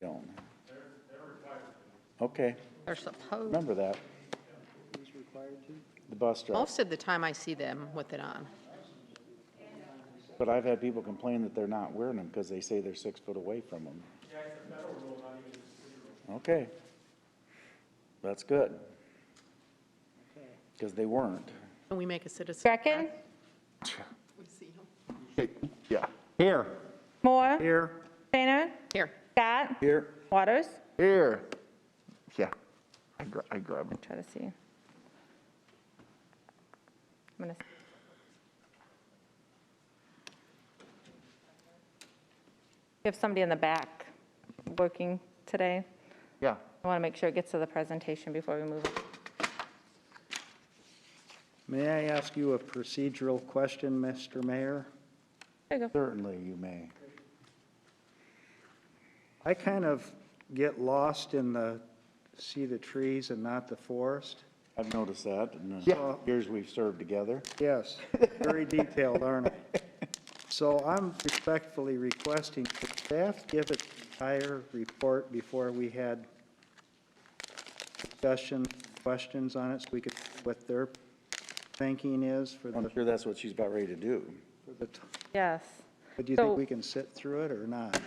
don't. Okay, They're supposed, remember that. Who's required to? The bus driver. most of the time I see them with it on. But I've had people complain that they're not wearing them because they say they're 6 foot away from them. Yeah, it's a federal rule, not even a city rule. Okay. That's good. Because they weren't. Can we make a citizen? Brecken, We see him. Yeah. Here. Moore, Here. Painter, Here. Scott, Here, Waters. Here. Yeah. I grab it. Try to see. I'm gonna. We have somebody in the back working today. Yeah. I want to make sure it gets to the presentation before we move it. May I ask you a procedural question, Mr. Mayor? There you go. certainly you may. I kind of get lost in see the trees and not the forest. I've noticed that in the Yeah. years we've served together. Yes, very detailed, aren't I? So I'm respectfully requesting that staff give its entire report before we had discussion, questions on it, so we could see what their thinking is for I'm sure that's what she's about ready to do. the Yes. but do you So- think we can sit through it or not?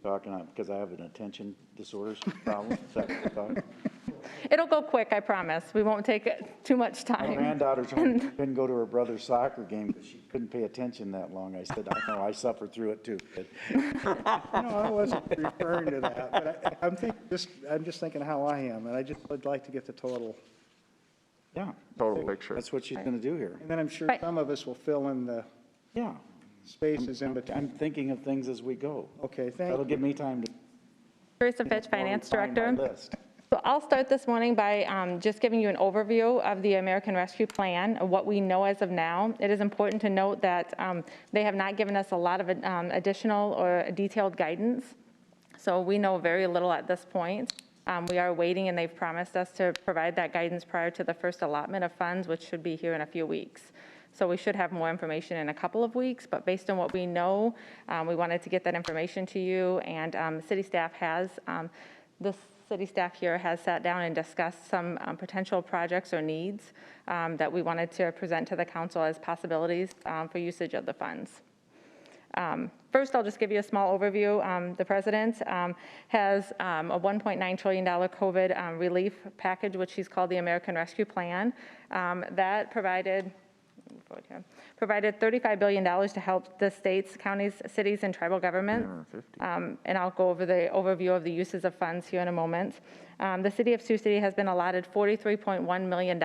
Talking because I have an attention disorder problem. Is that what you're talking? It'll go quick, I promise. We won't take too much My time. granddaughter couldn't go to her brother's soccer game because she couldn't pay attention that long. I said, I know, I suffered through it too. No, I wasn't referring to that, but I'm just thinking how I am, and I just would like to get the total. Yeah, Total picture. that's what she's going to do here. And then I'm sure Right. some of us will fill in the Yeah. spaces in between. I'm thinking of things as we go. Okay, That'll thank you. give me time to. Teresa Fitch, Finance find my Director. list. So I'll start this morning by just giving you an overview of the American Rescue Plan, of what we know as of now. It is important to note that they have not given us a lot of additional or detailed guidance, so we know very little at this point. We are waiting, and they've promised us to provide that guidance prior to the first allotment of funds, which should be here in a few weeks. So we should have more information in a couple of weeks, but based on what we know, we wanted to get that information to you, and city staff has, the city staff here has sat down and discussed some potential projects or needs that we wanted to present to the council as possibilities for usage of the funds. First, I'll just give you a small overview. The president has a $1.9 trillion COVID relief package, which he's called the American Rescue Plan. That provided $35 billion to help the states, counties, cities, and tribal governments. And I'll go over the overview of the uses of funds here in a moment. The city of Sioux City has been allotted $43.1 million.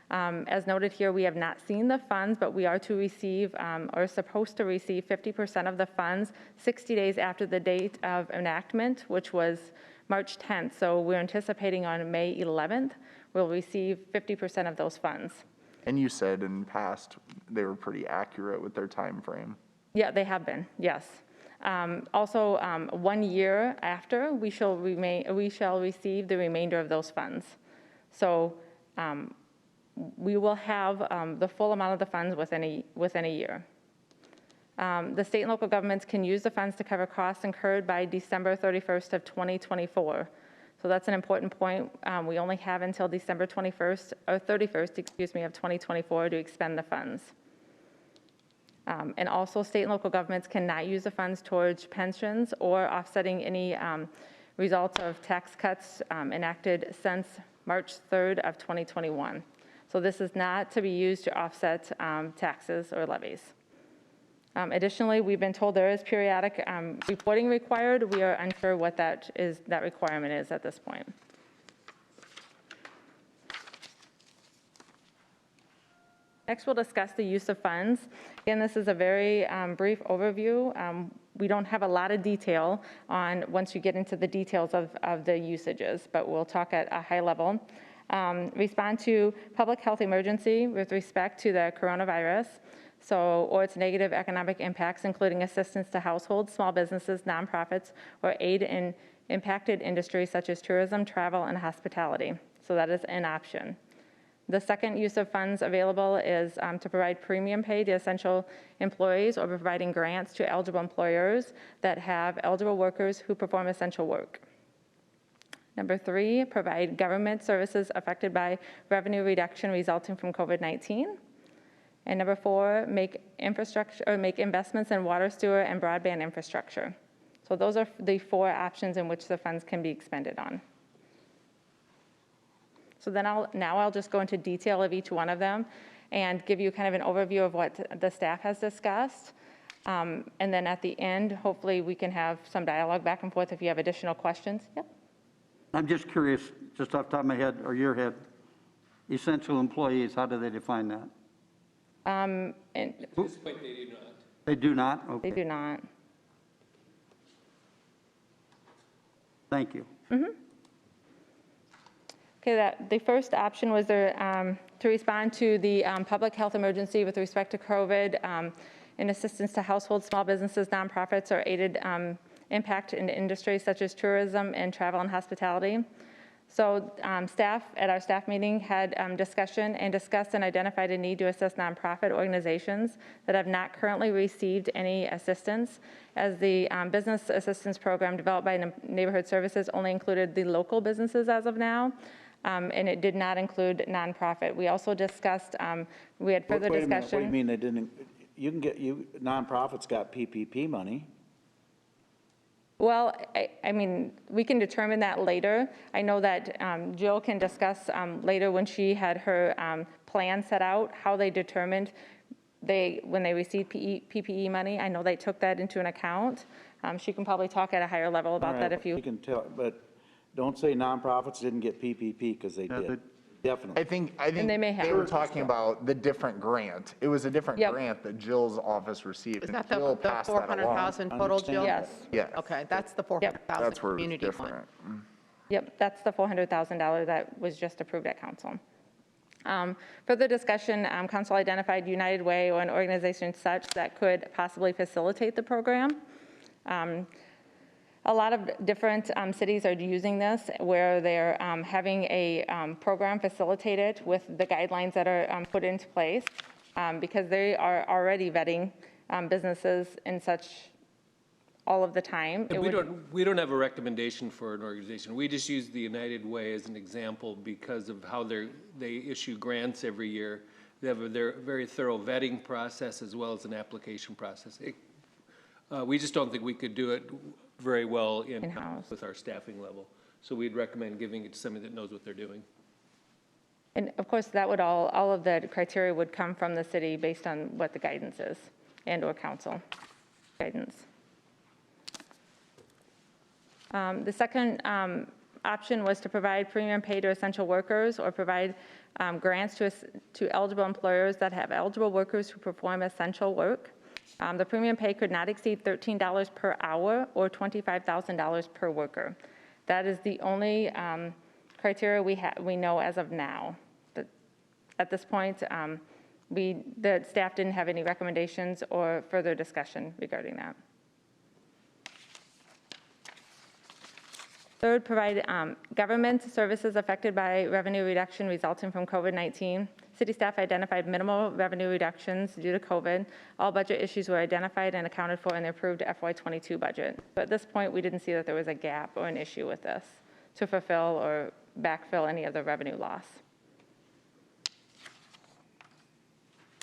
As noted here, we have not seen the funds, but we are to receive, or supposed to receive 50% of the funds 60 days after the date of enactment, which was March 10th. So we're anticipating on May 11th, we'll receive 50% of those funds. And you said in past, they were pretty accurate with their time frame. Yeah, they have been, yes. Also, 1 year after, we shall receive the remainder of those funds. So we will have the full amount of the funds within a year. The state and local governments can use the funds to cover costs incurred by December 31st of 2024. So that's an important point. We only have until December 21st, or 31st, excuse me, of 2024 to expend the funds. And also, state and local governments cannot use the funds towards pensions or offsetting any results of tax cuts enacted since March 3rd of 2021. So this is not to be used to offset taxes or levies. Additionally, we've been told there is periodic reporting required. We are unsure what that requirement is at this point. Next, we'll discuss the use of funds. Again, this is a very brief overview. We don't have a lot of detail on once you get into the details of the usages, but we'll talk at a high level. Respond to public health emergency with respect to the coronavirus, or its negative economic impacts, including assistance to households, small businesses, nonprofits, or aid in impacted industries such as tourism, travel, and hospitality. So that is an option. The second use of funds available is to provide premium pay to essential employees or providing grants to eligible employers that have eligible workers who perform essential work. Number 3, provide government services affected by revenue reduction resulting from COVID-19. And number 4, make investments in water, sewer, and broadband infrastructure. So those are the 4 options in which the funds can be expended on. So then I'll just go into detail of each one of them and give you kind of an overview of what the staff has discussed. And then at the end, hopefully we can have some dialogue back and forth if you have additional questions. Yep. I'm just curious, just off the top of my head, or your head, essential employees, how do they define that? And At this point, they do not. They do not? they Okay, do not. thank you. Okay, the first option was to respond to the public health emergency with respect to COVID in assistance to households, small businesses, nonprofits, or aided impact in industries such as tourism and travel and hospitality. So staff at our staff meeting had discussion and discussed and identified a need to assist nonprofit organizations that have not currently received any assistance, as the business assistance program developed by Neighborhood Services only included the local businesses as of now. And it did not include nonprofit. We also discussed, we had further Wait a minute, discussion. what do you mean they didn't, nonprofits got PPP money? Well, I mean, we can determine that later. I know that Jill can discuss later when she had her plan set out, how they determined when they received PPE money. I know they took that into an account. She can probably talk at a higher level about that if you. You can tell, but don't say nonprofits didn't get PPP, because they did. Definitely. I think And they may have. they were talking about the different grant. It was a different Yep. grant that Jill's office received. Is and that Jill the passed that along. 400,000 total, Jill? Yes. Yeah. Okay, that's the Yep. 400,000 That's where it was community one. different. Yep, that's the $400,000 that was just approved at council. Further discussion, council identified United Way or an organization such that could possibly facilitate the program. A lot of different cities are using this, where they're having a program facilitated with the guidelines that are put into place, because they are already vetting businesses and such all of the time. And we don't have a recommendation for an organization. We just use the United Way as an example because of how they issue grants every year. They have their very thorough vetting process as well as an application process. We just don't think we could do it very well in-house with our staffing level. So we'd recommend giving it to somebody that knows what they're doing. And of course, that would all of the criteria would come from the city based on what the guidance is and/or council guidance. The second option was to provide premium pay to essential workers or provide grants to eligible employers that have eligible workers who perform essential work. The premium pay could not exceed $13 per hour or $25,000 per worker. That is the only criteria we know as of now. But at this point, the staff didn't have any recommendations or further discussion regarding that. Third, provide government services affected by revenue reduction resulting from COVID-19. City staff identified minimal revenue reductions due to COVID. All budget issues were identified and accounted for in the approved FY22 budget. But at this point, we didn't see that there was a gap or an issue with this to fulfill or backfill any of the revenue loss.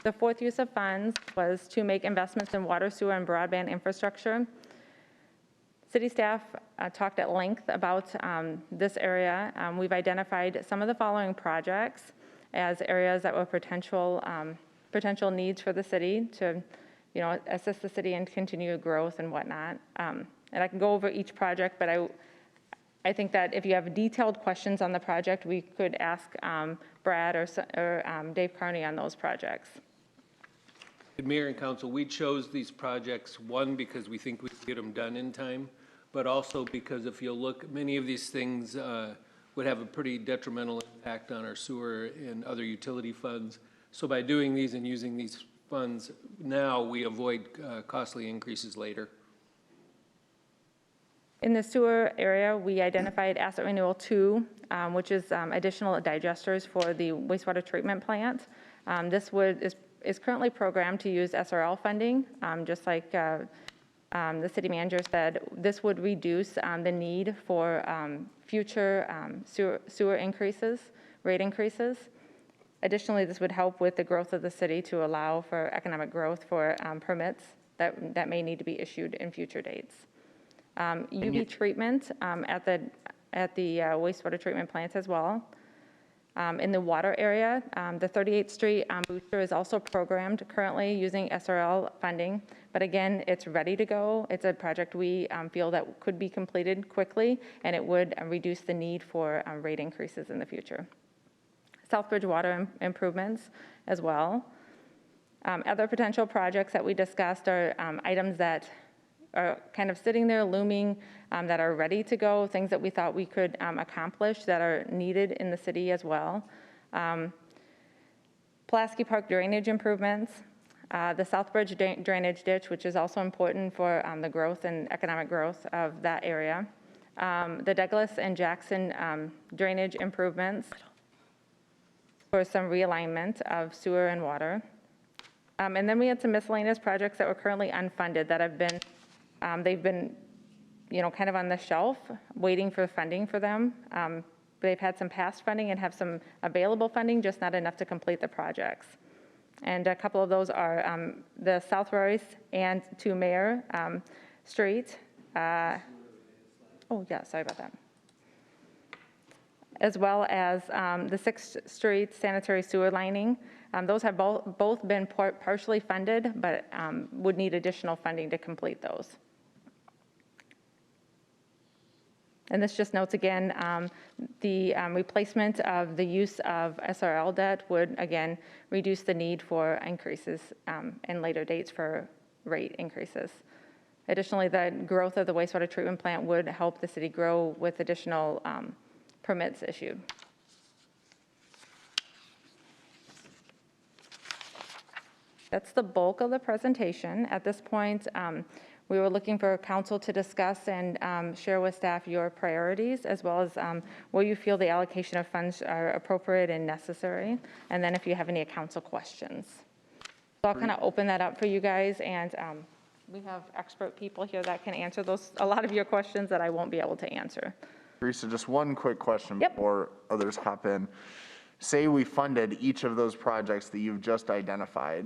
The fourth use of funds was to make investments in water, sewer, and broadband infrastructure. City staff talked at length about this area. We've identified some of the following projects as areas that were potential needs for the city to, assist the city in continued growth and whatnot. And I can go over each project, but I think that if you have detailed questions on the project, we could ask Brad or Dave Carney on those projects. Mayor and council, we chose these projects, one, because we think we can get them done in time, but also because if you look, many of these things would have a pretty detrimental impact on our sewer and other utility funds. So by doing these and using these funds now, we avoid costly increases later. In the sewer area, we identified asset renewal 2, which is additional digesters for the wastewater treatment plant. This is currently programmed to use SRL funding, just like the city manager said. This would reduce the need for future sewer increases, rate increases. Additionally, this would help with the growth of the city to allow for economic growth for permits that may need to be issued in future dates. UV treatment at the wastewater treatment plants as well. In the water area, the 38th Street booster is also programmed currently using SRL funding, but again, it's ready to go. It's a project we feel that could be completed quickly, and it would reduce the need for rate increases in the future. Southbridge water improvements as well. Other potential projects that we discussed are items that are kind of sitting there looming, that are ready to go, things that we thought we could accomplish that are needed in the city as well. Pulaski Park drainage improvements, the Southbridge drainage ditch, which is also important for the growth and economic growth of that area. The Douglas and Jackson drainage improvements for some realignment of sewer and water. And then we had some miscellaneous projects that were currently unfunded that have been, they've been, kind of on the shelf, waiting for funding for them. They've had some past funding and have some available funding, just not enough to complete the projects. And a couple of those are the South Royce and to Mayor Street. Oh, yeah, sorry about that. As well as the 6th Street sanitary sewer lining. Those have both been partially funded, but would need additional funding to complete those. And this just notes again, the replacement of the use of SRL debt would again reduce the need for increases in later dates for rate increases. Additionally, the growth of the wastewater treatment plant would help the city grow with additional permits issued. That's the bulk of the presentation. At this point, we were looking for council to discuss and share with staff your priorities, as well as where you feel the allocation of funds are appropriate and necessary, and then if you have any council questions. So I'll kind of open that up for you guys, and we have expert people here that can answer a lot of your questions that I won't be able to answer. Teresa, just one quick question Yep. before others hop in. Say we funded each of those projects that you've just identified,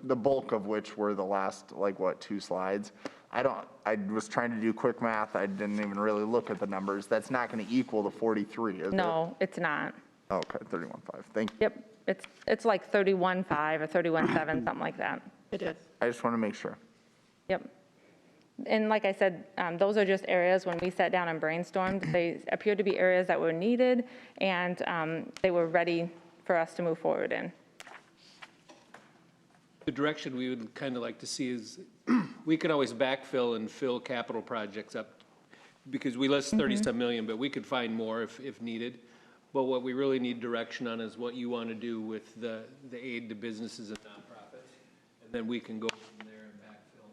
the bulk of which were the last, 2 slides. I was trying to do quick math. I didn't even really look at the numbers. That's not going to equal the 43, is it? No, it's not. Okay, 31.5. Thank you. Yep, it's like 31.5 or 31.7, something like that. It is. I just want to make sure. Yep. And like I said, those are just areas when we sat down and brainstormed, they appeared to be areas that were needed, and they were ready for us to move forward in. The direction we would kind of like to see is, we can always backfill and fill capital projects up, because we list 30-some million, but we could find more if needed. But what we really need direction on is what you want to do with the aid to businesses and nonprofits, and then we can go from there and backfill.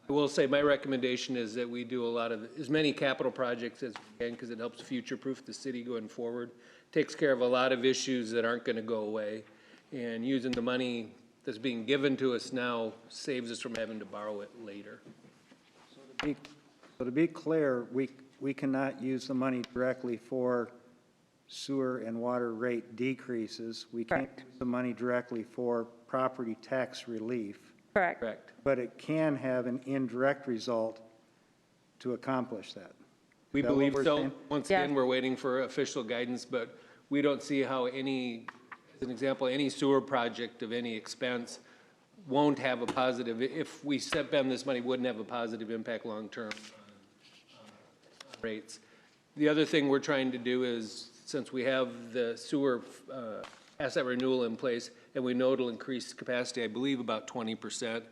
I will say my recommendation is that we do a lot of, as many capital projects as we can, because it helps future-proof the city going forward. Takes care of a lot of issues that aren't going to go away, and using the money that's being given to us now saves us from having to borrow it later. So to be clear, we cannot use the money directly for sewer and water rate decreases. We can't Correct. use the money directly for property tax relief, Correct. Correct. but it can have an indirect result to accomplish that. We Is that what believe we're so. saying? Once Yeah. again, we're waiting for official guidance, but we don't see how any, as an example, any sewer project of any expense won't have a positive, if we spend this money, wouldn't have a positive impact long-term on rates. The other thing we're trying to do is, since we have the sewer asset renewal in place, and we know it'll increase capacity, I believe, about 20%,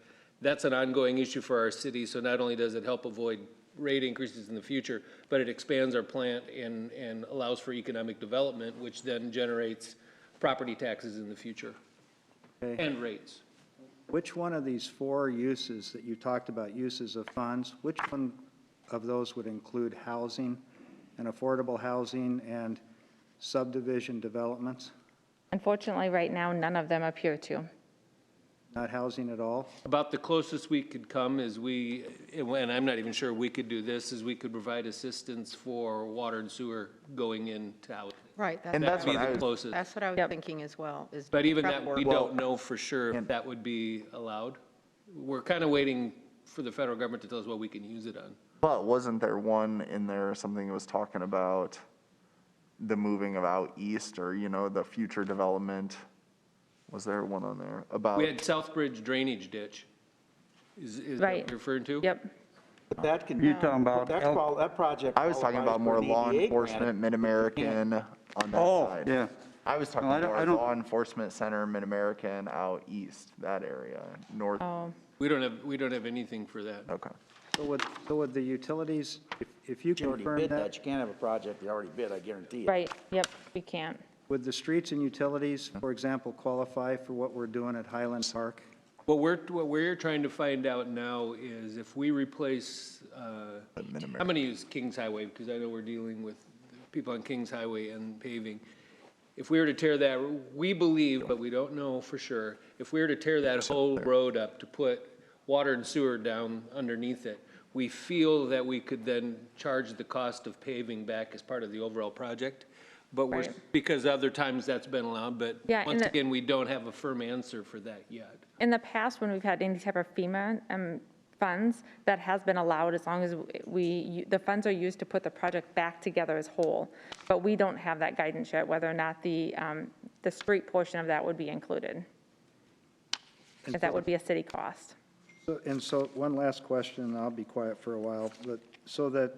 that's an ongoing issue for our city, so not only does it help avoid rate increases in the future, but it expands our plant and allows for economic development, which then generates property taxes in the future, Okay. and rates. Which one of these 4 uses that you talked about, uses of funds, which one of those would include housing and affordable housing and subdivision developments? Unfortunately, right now, none of them appear to. Not housing at all? About the closest we could come is and I'm not even sure we could do this, is we could provide assistance for water and sewer going into housing. Right, And That'd that's be what I the was, closest. that's what I was Yep. thinking as well, is. But even prep that, work. we don't know for sure if that would be allowed. We're kind of waiting for the federal government to tell us what we can use it on. but wasn't there one in there, something that was talking about the moving of out east, or, you know, the future development? Was there one on there about? We had Southbridge drainage ditch. Is that what Right. you're referring to? Yep. But that can. You're talking about That project. I was talking qualifies about more for an law EDA grant. enforcement, Mid-American on that Oh, side. yeah. I was talking No, I don't- more I don't- law enforcement center, Mid-American out east, that area, north. Oh, We don't have anything for that. Okay. So would the utilities, if you You already confirm bid that, that, you can't have a project you already bid, I guarantee it. right, yep, we can't. would the streets and utilities, for example, qualify for what we're doing at Highland Park? What we're trying to find out now is if we replace, I'm gonna use Kings Highway because I know we're dealing with people on Kings Highway and paving. If we were to tear that, we believe, but we don't know for sure, if we were to tear that whole road up to put water and sewer down underneath it, we feel that we could then charge the cost of paving back as part of the overall project. But Right. because other times that's been allowed, but Yeah, and once the- again, we don't have a firm answer for that yet. In the past, when we've had any type of FEMA funds, that has been allowed as long as the funds are used to put the project back together as whole. But we don't have that guidance yet, whether or not the street portion of that would be included. If that would be a city cost. And so, one last question, and I'll be quiet for a while, but, so that,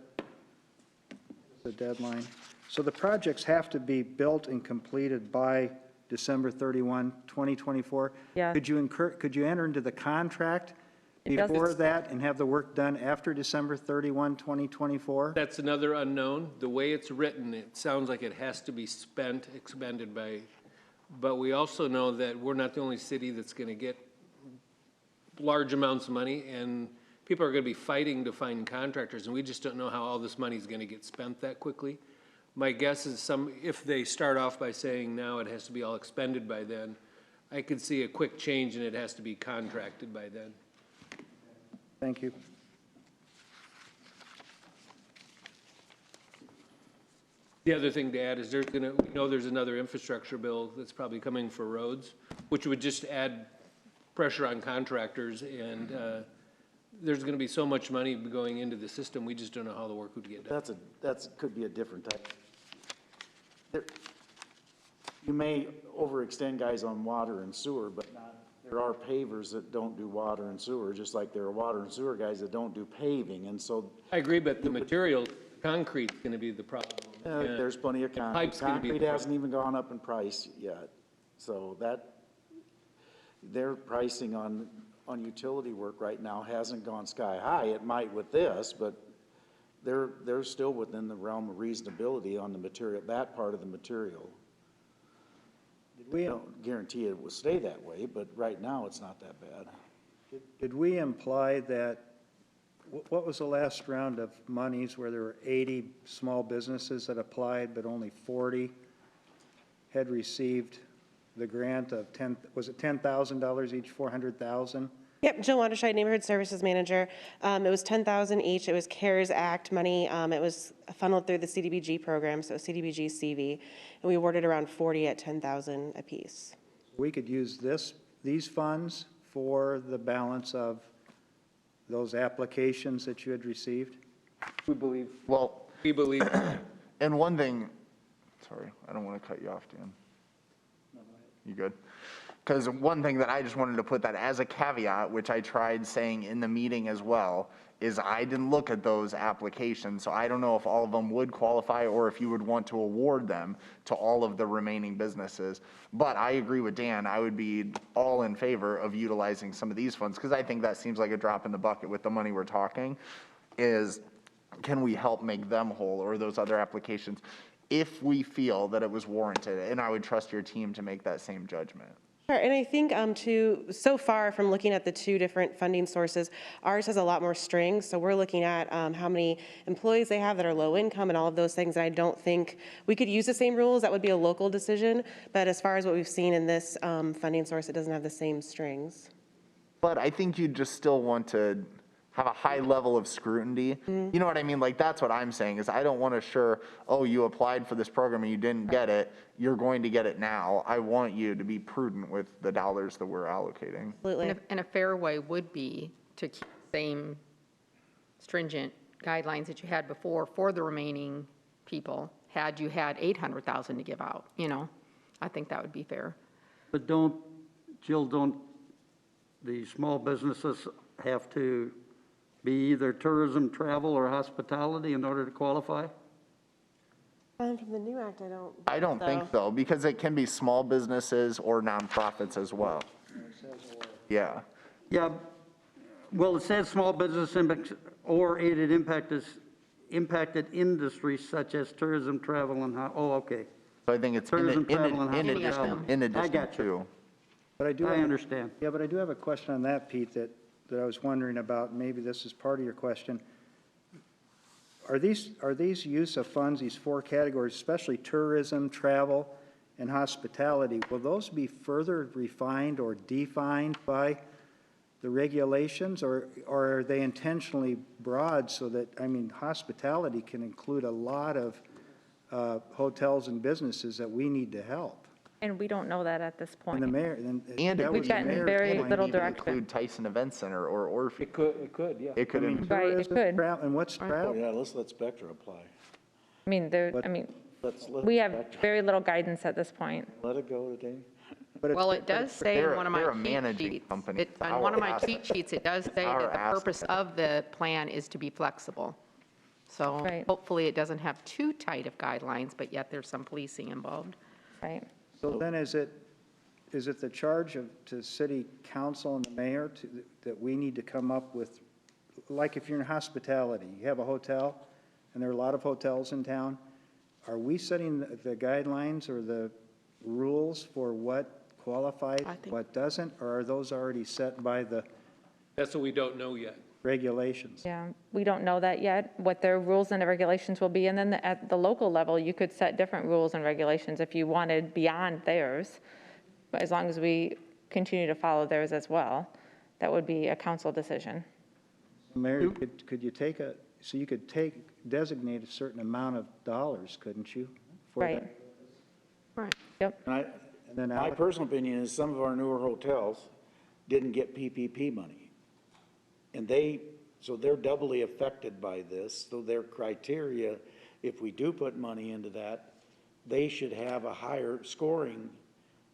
the deadline, so the projects have to be built and completed by December 31, 2024? Yeah. Could you enter into the contract It does- before that and have the work done after December 31, 2024? That's another unknown. The way it's written, it sounds like it has to be expended by, but we also know that we're not the only city that's gonna get large amounts of money, and people are gonna be fighting to find contractors, and we just don't know how all this money is gonna get spent that quickly. My guess is if they start off by saying now it has to be all expended by then, I could see a quick change and it has to be contracted by then. Thank you. The other thing to add is we know there's another infrastructure bill that's probably coming for roads, which would just add pressure on contractors, and there's gonna be so much money going into the system, we just don't know how the work would get done. Could be a different type. You may overextend guys on water and sewer, but there are pavers that don't do water and sewer, just like there are water and sewer guys that don't do paving, and so I agree, but the material, concrete's gonna be the problem. And there's plenty of concrete. pipe's gonna be the Concrete hasn't even gone up in price yet, so their pricing on utility work right now hasn't gone sky high. It might with this, but they're still within the realm of reasonability on the material, that part of the material. We don't guarantee it will stay that way, but right now, it's not that bad. Did we imply that, what was the last round of monies where there were 80 small businesses that applied, but only 40 had received the grant of was it $10,000 each, 400,000? Yep, Jill Waterside, Neighborhood Services Manager. It was 10,000 each. It was CARES Act money. It was funneled through the CDBG program, so CDBG CV, and we awarded around 40 at 10,000 apiece. We could use these funds for the balance of those applications that you had received? We believe, Well, that. and one thing, sorry, I don't want to cut you off, Dan. You good? Because one thing that I just wanted to put that as a caveat, which I tried saying in the meeting as well, is I didn't look at those applications, so I don't know if all of them would qualify or if you would want to award them to all of the remaining businesses. But I agree with Dan, I would be all in favor of utilizing some of these funds, because I think that seems like a drop in the bucket with the money we're talking, is can we help make them whole, or those other applications, if we feel that it was warranted, and I would trust your team to make that same judgment. Sure, and I think so far from looking at the two different funding sources, ours has a lot more strings. So we're looking at how many employees they have that are low income and all of those things. And I don't think we could use the same rules. That would be a local decision. But as far as what we've seen in this funding source, it doesn't have the same strings. But I think you just still want to have a high level of scrutiny. You know what I mean? Like, that's what I'm saying, is I don't want to assure, oh, you applied for this program and you didn't get it, you're going to get it now. I want you to be prudent with the dollars that we're allocating. Absolutely. And a fair way would be to keep the same stringent guidelines that you had before for the remaining people, had you had 800,000 to give out, you know? I think that would be fair. But Jill, don't the small businesses have to be either tourism, travel, or hospitality in order to qualify? From the new act, I don't think so, because it can be small businesses or nonprofits as well. Yeah. Yeah, well, it says small business or aided impacted industries such as tourism, travel, and, okay. So I think it's Tourism, travel, and Any of hospitality. them. in I addition got you. to. But I do. I have- understand. Yeah, but I do have a question on that, Pete, that I was wondering about. Maybe this is part of your question. Are these use of funds, these four categories, especially tourism, travel, and hospitality, will those be further refined or defined by the regulations, or are they intentionally broad so that, I mean, hospitality can include a lot of hotels and businesses that we need to help? And we don't know that at this point. And the mayor, And that it was We've the gotten mayor's very point. little Even direction. include Tyson Event Center or Orpheus. It could, yeah. It could, I mean, in- Right, it tourism, could. And what's travel? Yeah, let's let Spectra apply. I mean, Let's let we have Spectra- very little guidance at this point. Let it go today. But it's- Well, it does say in one of my they're a cheat managing sheets. company. On one of my Our cheat sheets, it does say Our that the purpose asset. of the plan is to be flexible. So Right. hopefully it doesn't have too tight of guidelines, but yet there's some policing involved. Right. So then is it the charge to city council and the mayor that we need to come up with, like if you're in hospitality, you have a hotel, and there are a lot of hotels in town, are we setting the guidelines or the rules for what qualifies, I think- what doesn't, or are those already set by the That's what we don't know yet. regulations? Yeah, we don't know that yet, what their rules and regulations will be. And then at the local level, you could set different rules and regulations if you wanted beyond theirs. But as long as we continue to follow theirs as well, that would be a council decision. Mayor, could you you could designate a certain amount of dollars, couldn't you? for Right. that? Right. Yep, And then My personal opinion is some of our newer hotels didn't get PPP money. And so they're doubly affected by this, so their criteria, if we do put money into that, they should have a higher scoring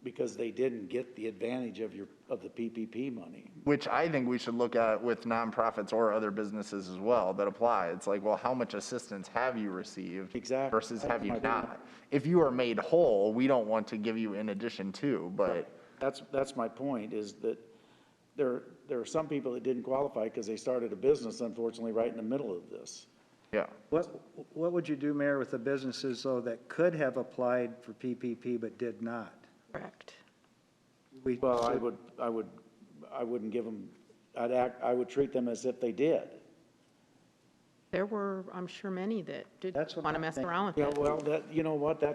because they didn't get the advantage of the PPP money. Which I think we should look at with nonprofits or other businesses as well that apply. It's like, well, how much assistance have you received? Exactly. Versus have you That's my not? If you are made whole, we don't want to give you in addition to, but That's my point, is that there are some people that didn't qualify because they started a business, unfortunately, right in the middle of this. yeah. What would you do, Mayor, with the businesses, though, that could have applied for PPP but did not? Correct. Well, I wouldn't give them, I would treat them as if they did. There were, I'm sure, many that did That's what want to I'm mess thinking. around with Yeah, it. well,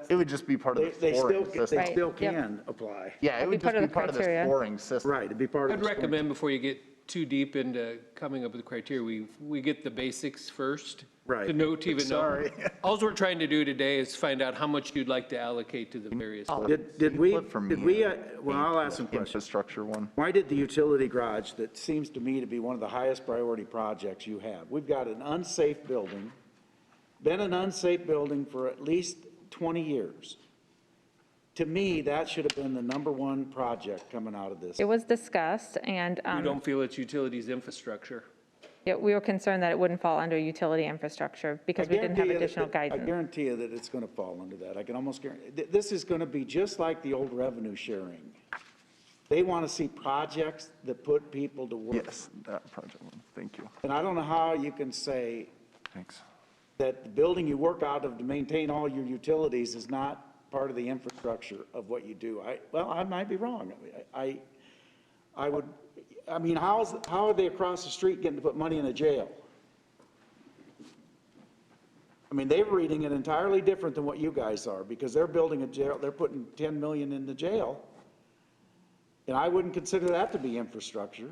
It would just be part of the scoring system. Right, yep. can apply. Yeah, it That'd would be part just of be the part of the criteria. scoring system. Right, it'd be part of I'd the. recommend before you get too deep into coming up with the criteria, we get the basics first. Right. To know, to even know. Sorry. All we're trying to do today is find out how much you'd like to allocate to the various. Did we, Flip from did me. we, well, I'll ask some questions. Infrastructure one. Why did the utility garage, that seems to me to be one of the highest priority projects you have? We've got an unsafe building, been an unsafe building for at least 20 years. To me, that should have been the number one project coming out of this. it was discussed, and We don't feel it's utilities infrastructure. yeah, we were concerned that it wouldn't fall under utility infrastructure because we didn't have additional I guidance. guarantee you that it's going to fall under that. I can almost guarantee, this is going to be just like the old revenue sharing. They want to see projects that put people to work. Yes, that project one. Thank you. And I don't know how you can say Thanks. that the building you work out of to maintain all your utilities is not part of the infrastructure of what you do. Well, I might be wrong. I mean, how are they across the street getting to put money in a jail? I mean, they're reading it entirely different than what you guys are, because they're building a jail, they're putting 10 million in the jail. And I wouldn't consider that to be infrastructure.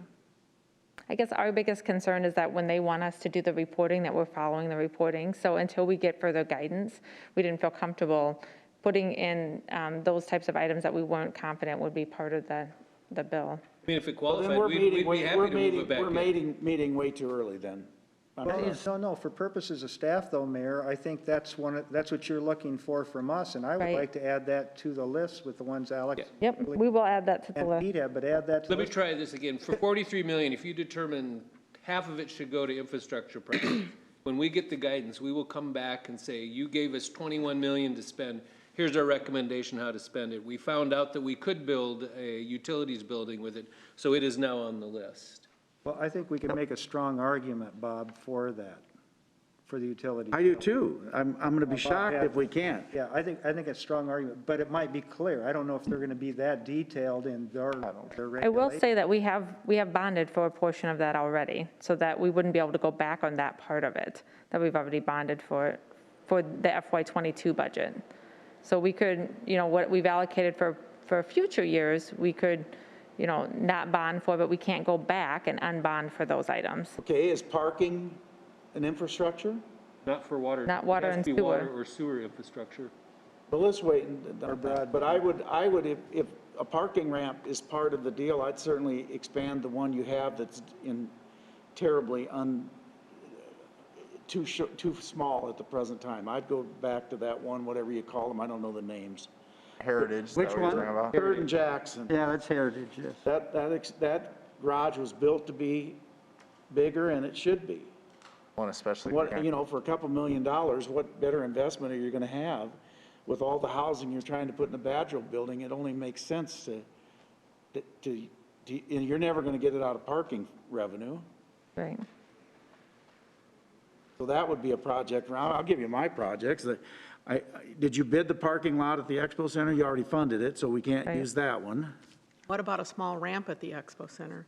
I guess our biggest concern is that when they want us to do the reporting, that we're following the reporting. So until we get further guidance, we didn't feel comfortable putting in those types of items that we weren't confident would be part of the bill. I mean, if it Well, then qualified, we'd be happy to move it back we're in. meeting way too early then. No, for purposes of staff though, Mayor, I think that's that's what you're looking for from us, and I would Right. like to add that to the list with the ones Alex. Yep, we will add that to the And list. Pete had, but add that to the Let me list. try this again. For 43 million, if you determine half of it should go to infrastructure projects, when we get the guidance, we will come back and say, you gave us 21 million to spend. Here's our recommendation how to spend it. We found out that we could build a utilities building with it, so it is now on the list. Well, I think we can make a strong argument, Bob, for that, for the utility. I do too. I'm gonna be shocked if we can't. Yeah, I think it's a strong argument, but it might be clear. I don't know if they're gonna be that detailed in their I will regulations. say that we have bonded for a portion of that already, so that we wouldn't be able to go back on that part of it, that we've already bonded for the FY '22 budget. So we could, what we've allocated for future years, we could, not bond for, but we can't go back and unbond for those items. Okay, is parking an infrastructure? Not for water. Not water It has and to be water sewer. or sewer infrastructure. Well, let's wait, but I would, if a parking ramp is part of the deal, I'd certainly expand the one you have that's in terribly too small at the present time. I'd go back to that one, whatever you call them, I don't know the names. Heritage, is that Which what you're one? talking about? Third and Jackson. Yeah, that's Heritage, yes. That garage was built to be bigger, and it should be. One especially. What, for a couple $1 million, what better investment are you gonna have with all the housing you're trying to put in a Badger building? It only makes sense and you're never gonna get it out of parking revenue. Right. So that would be a project. I'll give you my projects. Did you bid the parking lot at the Expo Center? You already funded it, so we can't Right. use that one. What about a small ramp at the Expo Center?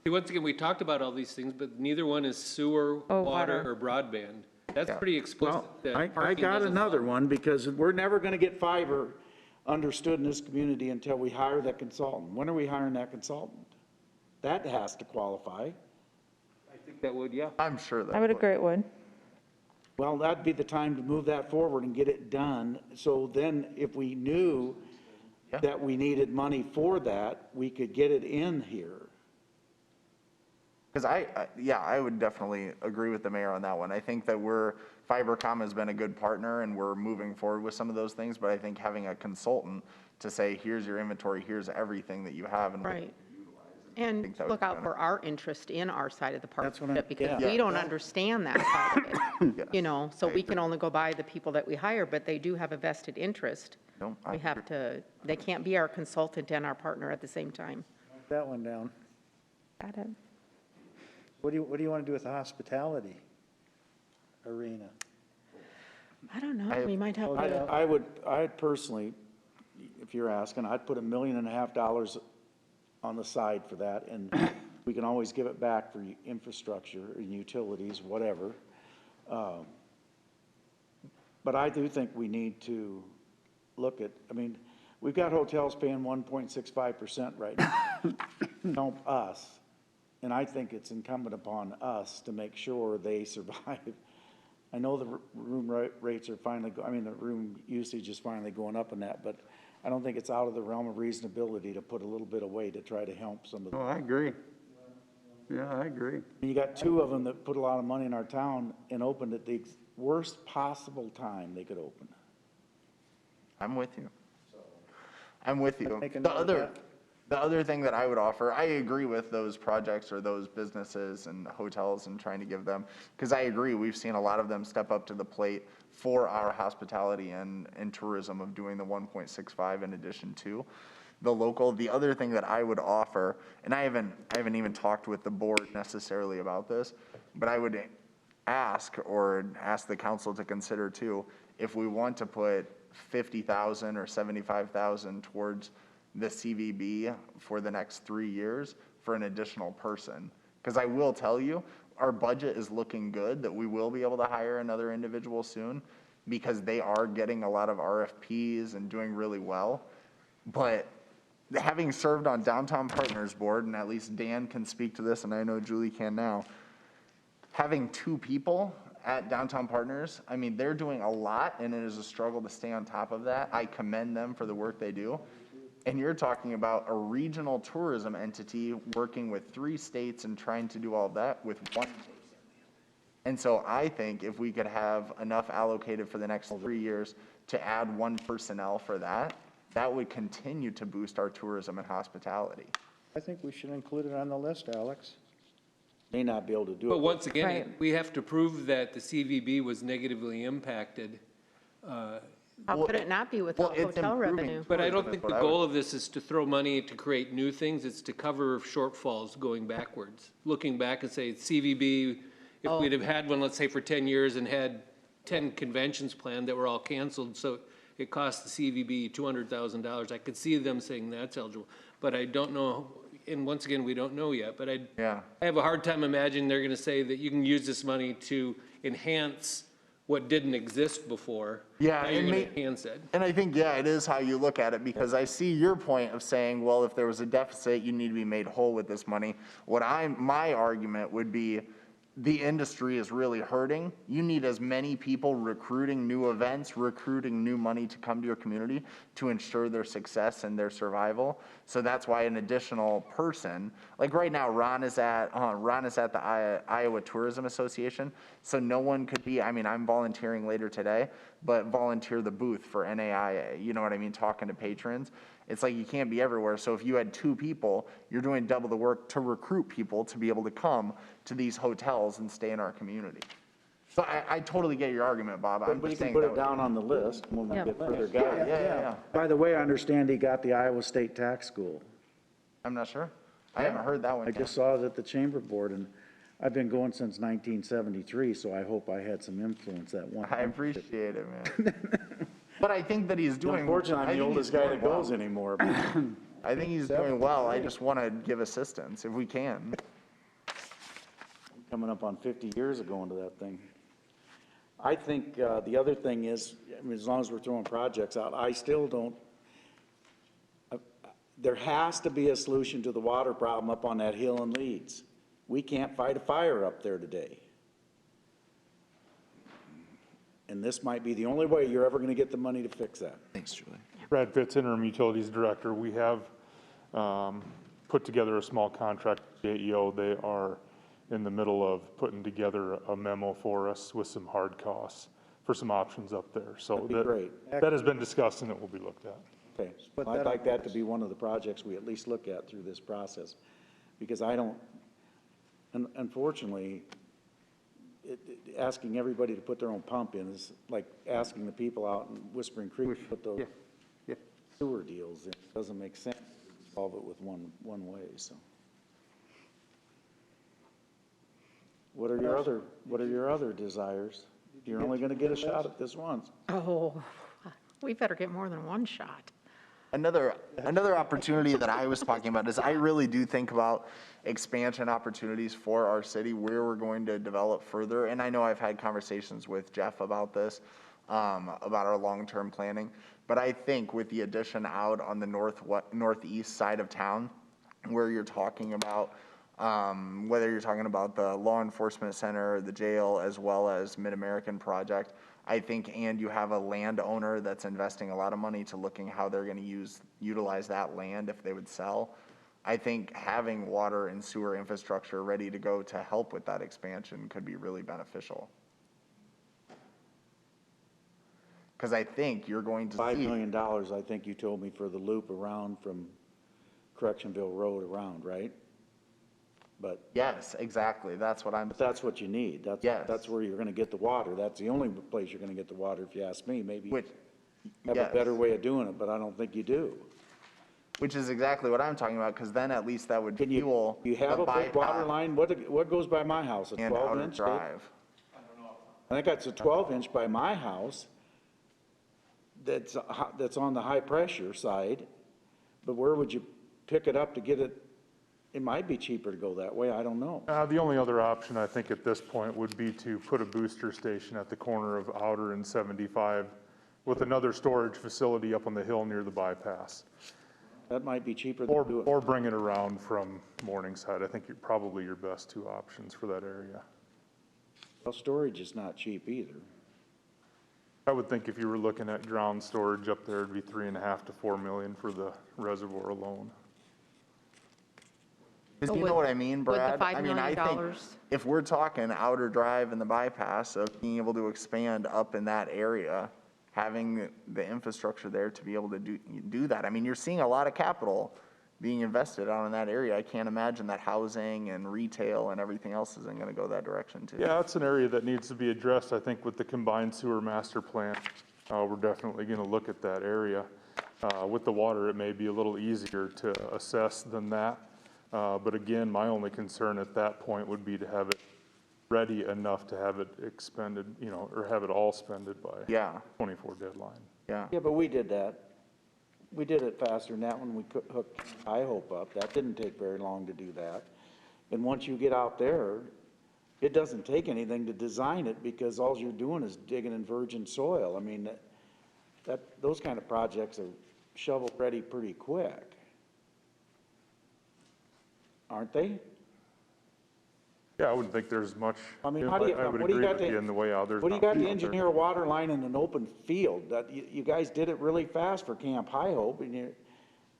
See, once again, we talked about all these things, but neither one is sewer, Oh, water, water. or broadband. That's pretty explicit. Well, that I parking got doesn't another fall. one, because we're never gonna get fiber understood in this community until we hire that consultant. When are we hiring that consultant? That has to qualify. I think that would, yeah. I'm sure that. I would agree it would. Well, that'd be the time to move that forward and get it done. So then if we knew that we needed money for that, we could get it in here. Because I would definitely agree with the mayor on that one. I think that Fibercom has been a good partner and we're moving forward with some of those things, but I think having a consultant to say, here's your inventory, here's everything that you have. And Right. And think that would look be out for our interest in our side of the That's what I- partnership, because yeah. we don't understand that side of it. Yes, So I we can only go by the people that we hire, but they do have a vested interest. No, I We have to, they can't be our consultant and our partner at the same time. Mark that one down. Got it. What do you want to do with the hospitality arena? I don't know, we might have to, I'd personally, if you're asking, I'd put $1.5 million on the side for that, and we can always give it back for infrastructure and utilities, whatever. But I do think we need to look at, we've got hotels paying 1.65% right now. Help us. And I think it's incumbent upon us to make sure they survive. I know the room rates are finally, the room usage is finally going up in that, but I don't think it's out of the realm of reasonability to put a little bit away to try to help some of them. Oh, I agree. Yeah, I agree. You got two of them that put a lot of money in our town and opened at the worst possible time they could open. I'm with you. I'm with you. Make a The note of the other thing that I would offer, I agree with those projects or those businesses and hotels and trying to give them, because I agree, we've seen a lot of them step up to the plate for our hospitality and tourism of doing the 1.65 in addition to the local. The other thing that I would offer, and I haven't even talked with the board necessarily about this, but I would ask the council to consider too, if we want to put 50,000 or 75,000 towards the CVB for the next 3 years for an additional person. Because I will tell you, our budget is looking good, that we will be able to hire another individual soon, because they are getting a lot of RFPs and doing really well. But having served on Downtown Partners Board, and at least Dan can speak to this, and I know Julie can now, having 2 people at Downtown Partners, I mean, they're doing a lot, and it is a struggle to stay on top of that. I commend them for the work they do. And you're talking about a regional tourism entity working with 3 states and trying to do all of that with 1 person. And so I think if we could have enough allocated for the next 3 years to add 1 personnel for that, that would continue to boost our tourism and hospitality. I think we should include it on the list, Alex. May not be able to do it. But once again, Right. we have to prove that the CVB was negatively impacted. How could it not be without it's hotel improving. revenue? But I don't That's think what the I would- goal of this is to throw money to create new things, it's to cover shortfalls going backwards. Looking back and say, CVB, if we'd have had one, let's say for 10 years and had 10 conventions planned that were all canceled, so it cost the CVB $200,000, I could see them saying that's eligible. But I don't know, and once again, we don't know yet, but I have a hard time imagining they're gonna say that you can use this money to enhance what didn't exist before. Yeah, Now you're and gonna may- enhance it. And I think, yeah, it is how you look at it, because I see your point of saying, well, if there was a deficit, you need to be made whole with this money. My argument would be, the industry is really hurting. You need as many people recruiting new events, recruiting new money to come to your community to ensure their success and their survival. So that's why an additional person, like right now, Ron is at the Iowa Tourism Association. So no one could be, I mean, I'm volunteering later today, but volunteer the booth for NAIA, you know what I mean, talking to patrons. It's like you can't be everywhere. So if you had 2 people, you're doing double the work to recruit people to be able to come to these hotels and stay in our community. So I totally get your argument, Bob. I'm But we just can saying put that it down on the list when we Yeah. get further Yeah, guidance. yeah. By the way, I understand he got the Iowa State Tax School. I'm not sure. I haven't heard that one I yet. just saw it at the Chamber Board, and I've been going since 1973, so I hope I had some influence at one. I appreciate it, man. But I think that he's doing. Unfortunately, I I'm the think oldest he's guy doing that goes well. anymore. I think he's doing well. I just want to give assistance if we can. Coming up on 50 years of going to that thing. I think the other thing is, I mean, as long as we're throwing projects out, I still don't, there has to be a solution to the water problem up on that hill in Leeds. We can't fight a fire up there today. And this might be the only way you're ever going to get the money to fix that. Thanks, Julie. Brad Fitz, Interim Utilities Director. We have put together a small contract with JEO. They are in the middle of putting together a memo for us with some hard costs for some options up there. So That'd be great. that has been discussed and it will be looked at. Okay, Put I'd that like on that to be one of the projects we at least look at through this process, because I don't, unfortunately, asking everybody to put their own pump in is like asking the people out in Whispering Creek to put those sewer deals in. It doesn't make sense to solve it with one way, so. What are your other desires? You're only gonna get a shot at this once. Oh, we better get more than 1 shot. Another opportunity that I was talking about is I really do think about expansion opportunities for our city, where we're going to develop further. And I know I've had conversations with Jeff about this, about our long-term planning. But I think with the addition out on the northeast side of town, where you're talking about, whether you're talking about the law enforcement center, the jail, as well as Mid-American Project, I think, and you have a landowner that's investing a lot of money to looking how they're going to utilize that land if they would sell. I think having water and sewer infrastructure ready to go to help with that expansion could be really beneficial. Because I think you're going to $5 see. million, I think you told me, for the loop around from Correctionville Road around, right? But Yes, exactly. That's what I'm. But that's what you need. Yes. That's where you're gonna get the water. That's the only place you're gonna get the water, if you ask me. Maybe Which, have a yes. better way of doing it, but I don't think you do. Which is exactly what I'm talking about, because then at least that would Can fuel you have the a big water bypass line? What goes by my house? A and 12 outer inch? drive. I think that's a 12 inch by my house. that's on the high pressure side, but where would you pick it up to get it? It might be cheaper to go that way, I don't know. The only other option, I think, at this point would be to put a booster station at the corner of Outer and 75 with another storage facility up on the hill near the bypass. That might be cheaper than doing. Or bring it around from Morningside. I think probably your best two options for that area. Well, storage is not cheap either. I would think if you were looking at ground storage up there, it'd be 3.5 to 4 million for the reservoir alone. Because you Would- know what I mean, would the Brad? $5 I mean, I think million if we're talking Outer Drive and the bypass of being able to expand up in that area, having the infrastructure there to be able to do that. I mean, you're seeing a lot of capital being invested out in that area. I can't imagine that housing and retail and everything else isn't gonna go that direction too. Yeah, it's an area that needs to be addressed. I think with the combined sewer master plan, we're definitely gonna look at that area. With the water, it may be a little easier to assess than that. But again, my only concern at that point would be to have it ready enough to have it expended, or have it all spended by Yeah, 24 deadline. yeah. Yeah, but we did that. We did it faster than that when we hooked I Hope up. That didn't take very long to do that. And once you get out there, it doesn't take anything to design it because all you're doing is digging in virgin soil. I mean, those kind of projects are shovel ready pretty quick. Aren't they? Yeah, I wouldn't think there's much. I mean, how do you, I would what do you agree got with you in the way out there. what do you got to engineer a water line in an open field? That, you guys did it really fast for Camp High Hope, and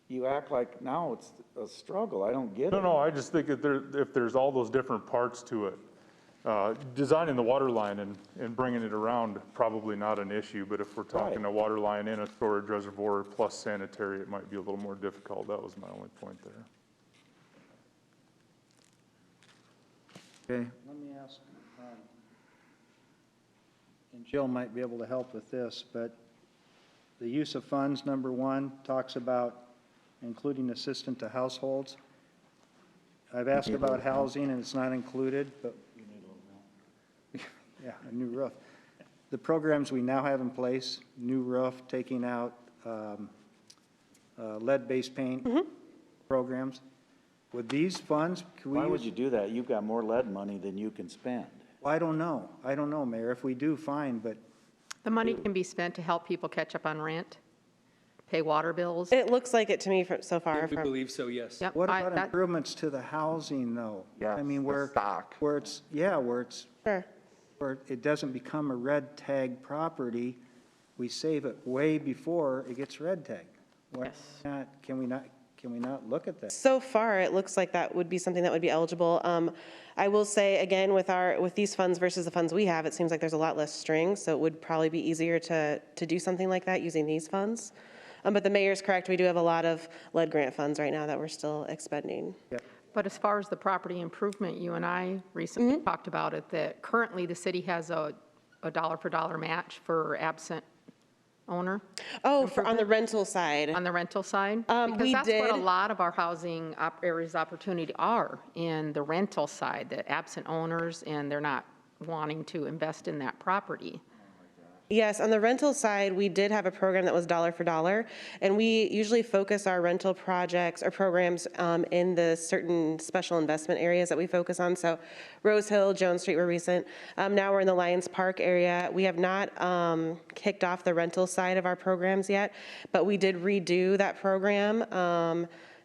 you act like now it's a struggle. I don't get it. No, I just think that if there's all those different parts to it, designing the water line and bringing it around, probably not an issue, but if we're talking a water line in a storage reservoir plus sanitary, it might be a little more difficult. That was my only point there. Okay, let me ask, and Jill might be able to help with this, but the use of funds, number one, talks about including assistance to households. I've asked about housing and it's not included, but, yeah, a new roof. The programs we now have in place, new roof, taking out lead-based paint programs, with these funds, can we Why would use? you do that? You've got more lead money than you can spend. I don't know, Mayor. If we do, fine, but The money can be spent to help people catch up on rent, pay water bills. It looks like it to me so far. We believe so, yes. Yep, what I- about that- improvements to the housing, though? Yeah, I mean, the where, stock. where it's, yeah, where it's, Sure. where it doesn't become a red tag property, we save it way before it gets red tagged. Why Yes. not, can we not look at that? So far, it looks like that would be something that would be eligible. I will say, again, with these funds versus the funds we have, it seems like there's a lot less strings, so it would probably be easier to do something like that using these funds. But the mayor's correct, we do have a lot of lead grant funds right now that we're still expending. But as far as the property improvement, you and I recently talked about it, that currently the city has a dollar-for-dollar match for absent owner Oh, on the rental side. on the rental side? We Because that's what a did. lot of our housing areas of opportunity are, in the rental side, the absent owners, and they're not wanting to invest in that property. Yes, on the rental side, we did have a program that was dollar for dollar, and we usually focus our rental projects or programs in the certain special investment areas that we focus on. So Rose Hill, Jones Street were recent. Now we're in the Lions Park area. We have not kicked off the rental side of our programs yet, but we did redo that program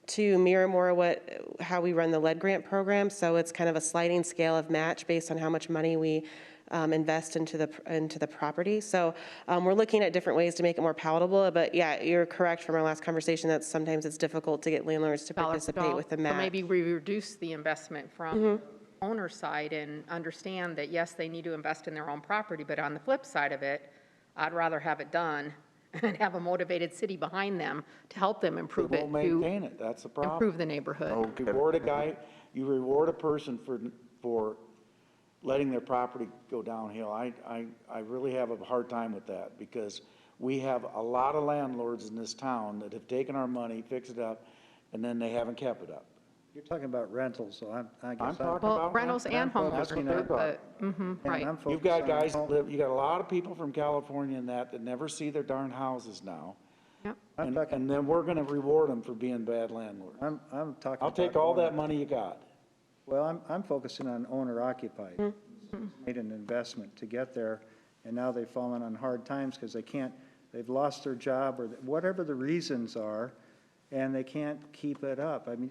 to mirror more how we run the lead grant program. So it's kind of a sliding scale of match based on how much money we invest into the property. So we're looking at different ways to make it more palatable. But yeah, you're correct from our last conversation that sometimes it's difficult to get landlords to participate with the match. So maybe we reduce the investment from the owner side and understand that, yes, they need to invest in their own property, but on the flip side of it, I'd rather have it done and have a motivated city behind them to help them improve They it, won't to maintain it, that's the problem. improve the neighborhood. You reward a person for letting their property go downhill. I really have a hard time with that because we have a lot of landlords in this town that have taken our money, fixed it up, and then they haven't kept it up. You're talking about rentals, so I guess I'm talking Well, about. rentals and home, That's what they're talking. right. I'm You've focused got on guys that home. live, you got a lot of people from California and that never see their darn houses now. Yep. I'm And, talking, and then we're gonna reward them for being bad landlords. I'm talking. I'll take about all owner- that money you got. Well, I'm focusing on owner occupied. Mm-hmm. Made an investment to get there, and now they've fallen on hard times because they've lost their job or whatever the reasons are, and they can't keep it up. I mean,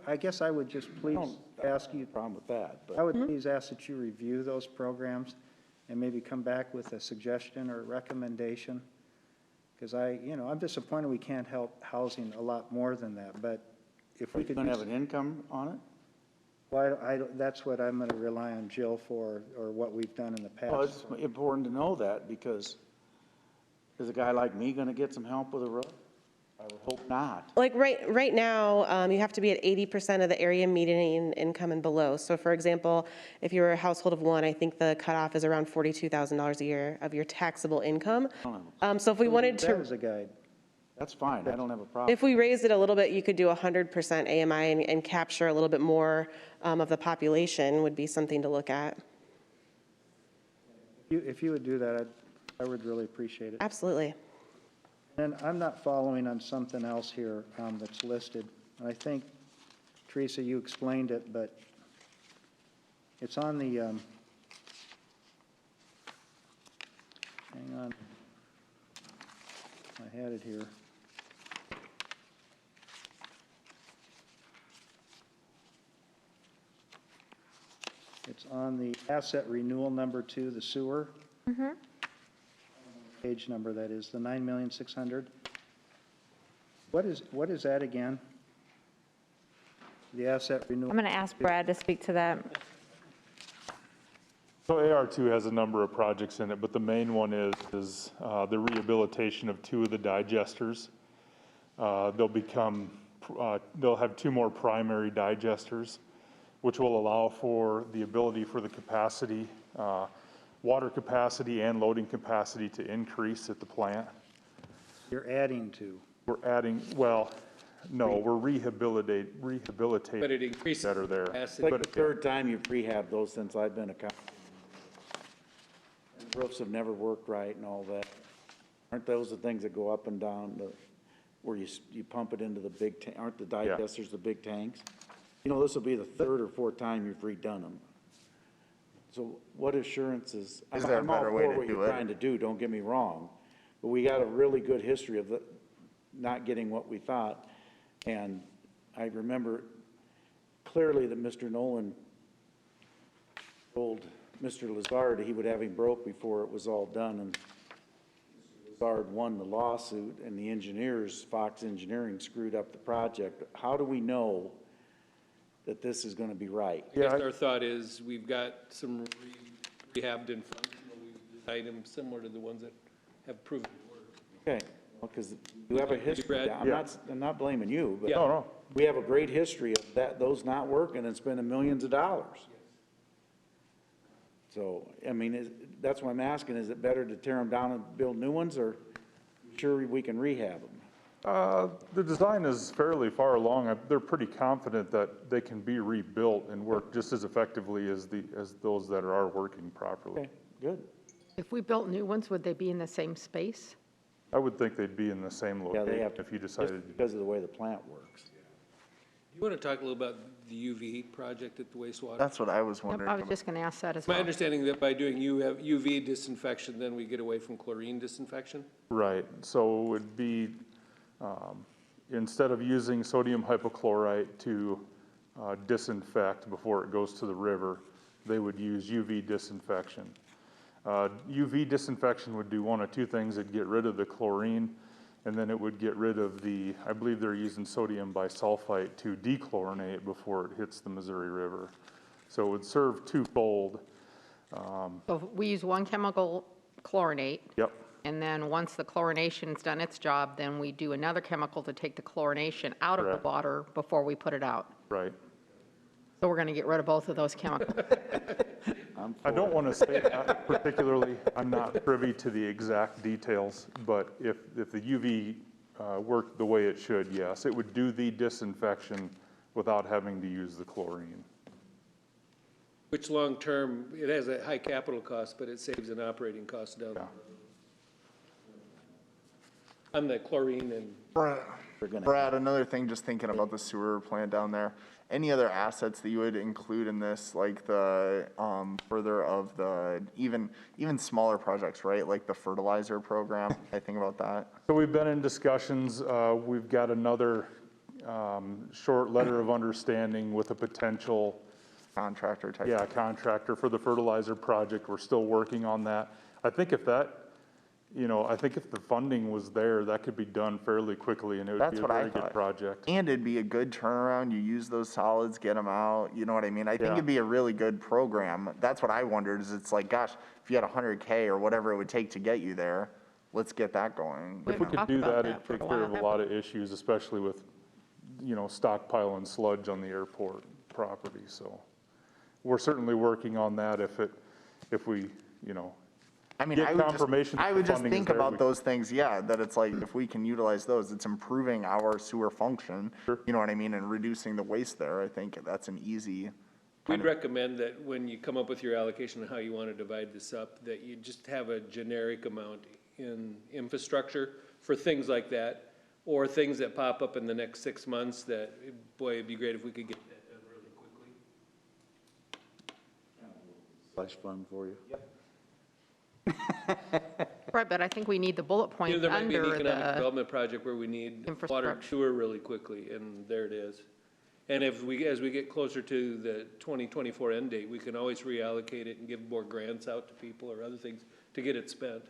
I guess I would just please ask you, Problem with that, but. I would please ask that you review those programs and maybe come back with a suggestion or a recommendation. Because I'm disappointed we can't help housing a lot more than that, but if we You're could. gonna have an income on it? Well, that's what I'm gonna rely on Jill for, or what we've done in the past. Well, it's important to know that because is a guy like me gonna get some help with a roof? I would hope not. Like right now, you have to be at 80% of the area median income and below. So for example, if you're a household of one, I think the cutoff is around $42,000 a year of your taxable income. So if we wanted That to, as a guide. That's fine, I don't have a problem. if we raised it a little bit, you could do 100% AMI and capture a little bit more of the population would be something to look at. If you would do that, I would really appreciate it. Absolutely. And I'm not following on something else here that's listed. And I think, Teresa, you explained it, but it's on the, hang on, I had it here. It's on the asset renewal number 2, the sewer. Page number, that is, the 9,600,000. What is that again? The asset renewal? I'm going to ask Brad to speak to that. So AR2 has a number of projects in it, but the main one is the rehabilitation of 2 of the digesters. They'll have 2 more primary digesters, which will allow for the ability for the capacity, water capacity and loading capacity to increase at the plant. You're adding to. We're adding, well, no, we're rehabilitating But it increases that are there. capacity. It's like the third time you've rehabbed those since I've been a council. Roofs have never worked right and all that. Aren't those the things that go up and down, where you pump it into the big, aren't the digesters the big tanks? You know, this will be the third or fourth time you've redone them. So what assurances? Is there a better way to I'm all for what do you're it? trying to do, don't get me wrong. But we got a really good history of not getting what we thought. And I remember clearly that Mr. Nolan told Mr. Lazard he would have him broke before it was all done. And Lazard won the lawsuit and the engineers, Fox Engineering, screwed up the project. How do we know that this is gonna be right? I guess our thought is we've got some rehabbed and functional, we've designed them similar to the ones that have proven to work. Okay, well, because you have a history, Brad? I'm not blaming you, but Yeah. No. we have a great history of those not working and spending millions of dollars. So, I mean, that's why I'm asking, is it better to tear them down and build new ones, or sure we can rehab them? The design is fairly far along. They're pretty confident that they can be rebuilt and work just as effectively as those that are working properly. Okay, good. If we built new ones, would they be in the same space? I would think they'd be in the same Yeah, they location have to, if you just decided. because of the way the plant works. You want to talk a little about the UV project at the wastewater? That's what I was Yep, wondering I was about. just going to ask that as My well. understanding that by doing UV disinfection, then we get away from chlorine disinfection? Right, so it would be, instead of using sodium hypochlorite to disinfect before it goes to the river, they would use UV disinfection. UV disinfection would do one of 2 things. It'd get rid of the chlorine, and then it would get rid of I believe they're using sodium bisulfite to dechlorinate before it hits the Missouri River. So it would serve twofold. So we use one chemical chlorinate, Yep, and then once the chlorination's done its job, then we do another chemical to take the chlorination out of the Correct. water before we put it out. right. So we're going to get rid of both of those chemicals. I don't want to say that particularly. I'm not privy to the exact details, but if the UV worked the way it should, yes, it would do the disinfection without having to use the chlorine. Which long-term, it has a high capital cost, but it saves an operating cost down. Yeah. On the chlorine and, Brad, another thing, just thinking about the sewer plant down there, any other assets that you would include in this, like the, further of the, even smaller projects, right? Like the fertilizer program, I think about that. So we've been in discussions, we've got another, short letter of understanding with a potential, Contractor type. yeah, contractor for the fertilizer project. We're still working on that. I think if that, I think if the funding was there, that could be done fairly quickly and it would That's be a what I very good thought. project. And it'd be a good turnaround, you use those solids, get them out, you know what I mean? I think Yeah. it'd be a really good program. That's what I wondered, is it's like, gosh, if you had 100K or whatever it would take to get you there, let's get that going. If we could talked do about that, that it'd for a take care of a while. lot of issues, especially with, stockpiling sludge on the airport property, so. We're certainly working on that if we, I mean, get I would confirmation just, that I would the just funding is think there, about we- those things, yeah, that it's like, if we can utilize those, it's improving our sewer function. Sure. You know what I mean, and reducing the waste there, I think that's an easy, we'd recommend that when you come up with your allocation of how you want to divide this up, that you just have a generic amount in infrastructure for things like that, or things that pop up in the next 6 months that, boy, it'd be great if we could get that done really quickly. Slush fund for you. Right, but I think we need the bullet You know, point there might be an under economic the, development project where we need water and infrastructure. sewer really quickly, and there it is. And if we, as we get closer to the 2024 end date, we can always reallocate it and give more grants out to people or other things to get it spent.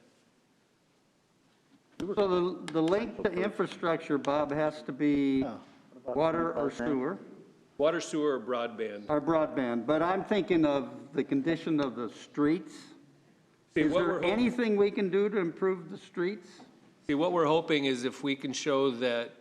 So the link to infrastructure, Bob, has to be water or sewer Water, sewer, or broadband. or broadband, but I'm thinking of the condition of the streets. See, Is what we're there hoping- anything we can do to improve the streets? See, what we're hoping is if we can show that,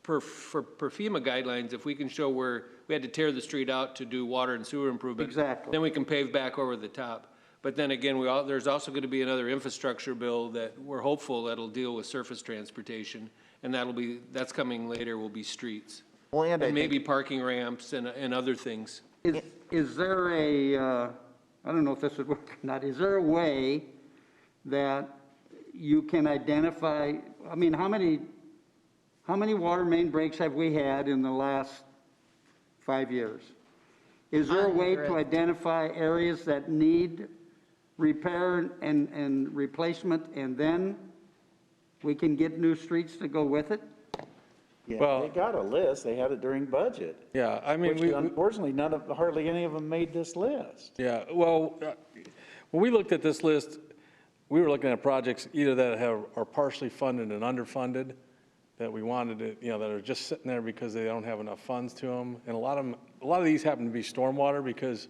per FEMA guidelines, if we can show where we had to tear the street out to do water and sewer improvement. Exactly. Then we can pave back over the top. But then again, there's also gonna be another infrastructure bill that we're hopeful that'll deal with surface transportation. And that's coming later, will be streets. well, and I And think, maybe parking ramps and other things. Is there I don't know if this would work or not, is there a way that you can identify, I mean, how many water main breaks have we had in the last 5 years? Is there a way to 100. identify areas that need repair and replacement, and then we can get new streets to go with it? Yeah, Well- they got a list, they had it during budget, Yeah, I mean, which unfortunately, hardly any of them made this list. yeah, well, when we looked at this list, we were looking at projects either that are partially funded and underfunded, that we wanted to, that are just sitting there because they don't have enough funds to them. And a lot of these happen to be stormwater because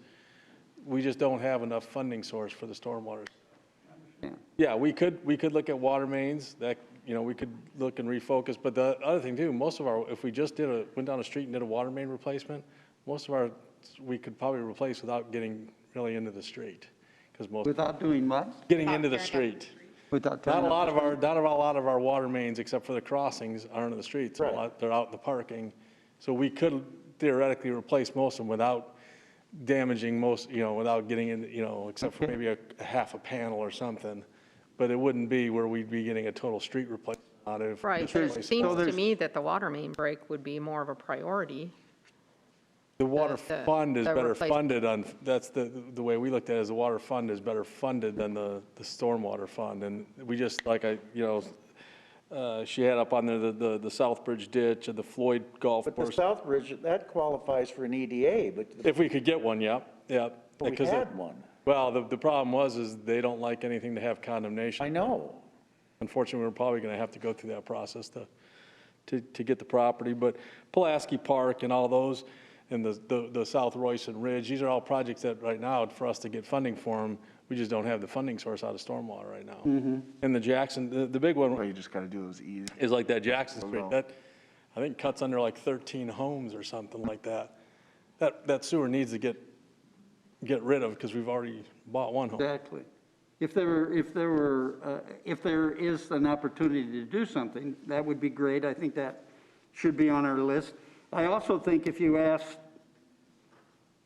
we just don't have enough funding source for the stormwater. Yeah, we could look at water mains that, we could look and refocus, but the other thing too, if we just went down the street and did a water main replacement, we could probably replace without getting really into the street. Because Without doing what? getting into the street. Without Not tearing a up lot the of our water mains, except for the crossings, aren't in the streets. Right. They're out in the parking. So we could theoretically replace most of them without damaging without getting in, except for maybe a half a panel or something. But it wouldn't be where we'd be getting a total street replacement out of. right, but it seems to me that the water main break would be more of a priority. The water the- fund is the better replace- funded that's the way we looked at it, is the water fund is better funded than the stormwater fund. And we just, she had up on there the Southbridge ditch and the Floyd Golf But the Course. Southbridge, that qualifies for an EDA, but If we could get one, yeah. we Because had one. Well, the problem is they don't like anything to have condemnation. I know. Unfortunately, we're probably going to have to go through that process to get the property. But Pulaski Park and all those, and the South Royson Ridge, these are all projects that right now, for us to get funding for them, we just don't have the funding source out of stormwater right now. And the Jackson, the big well, one you just gotta do those easy. is like that Jackson Street. no. That, I think, cuts under like 13 homes or something like that. That sewer needs to get rid of because we've already bought one home. Exactly. If there is an opportunity to do something, that would be great. I think that should be on our list. I also think if you ask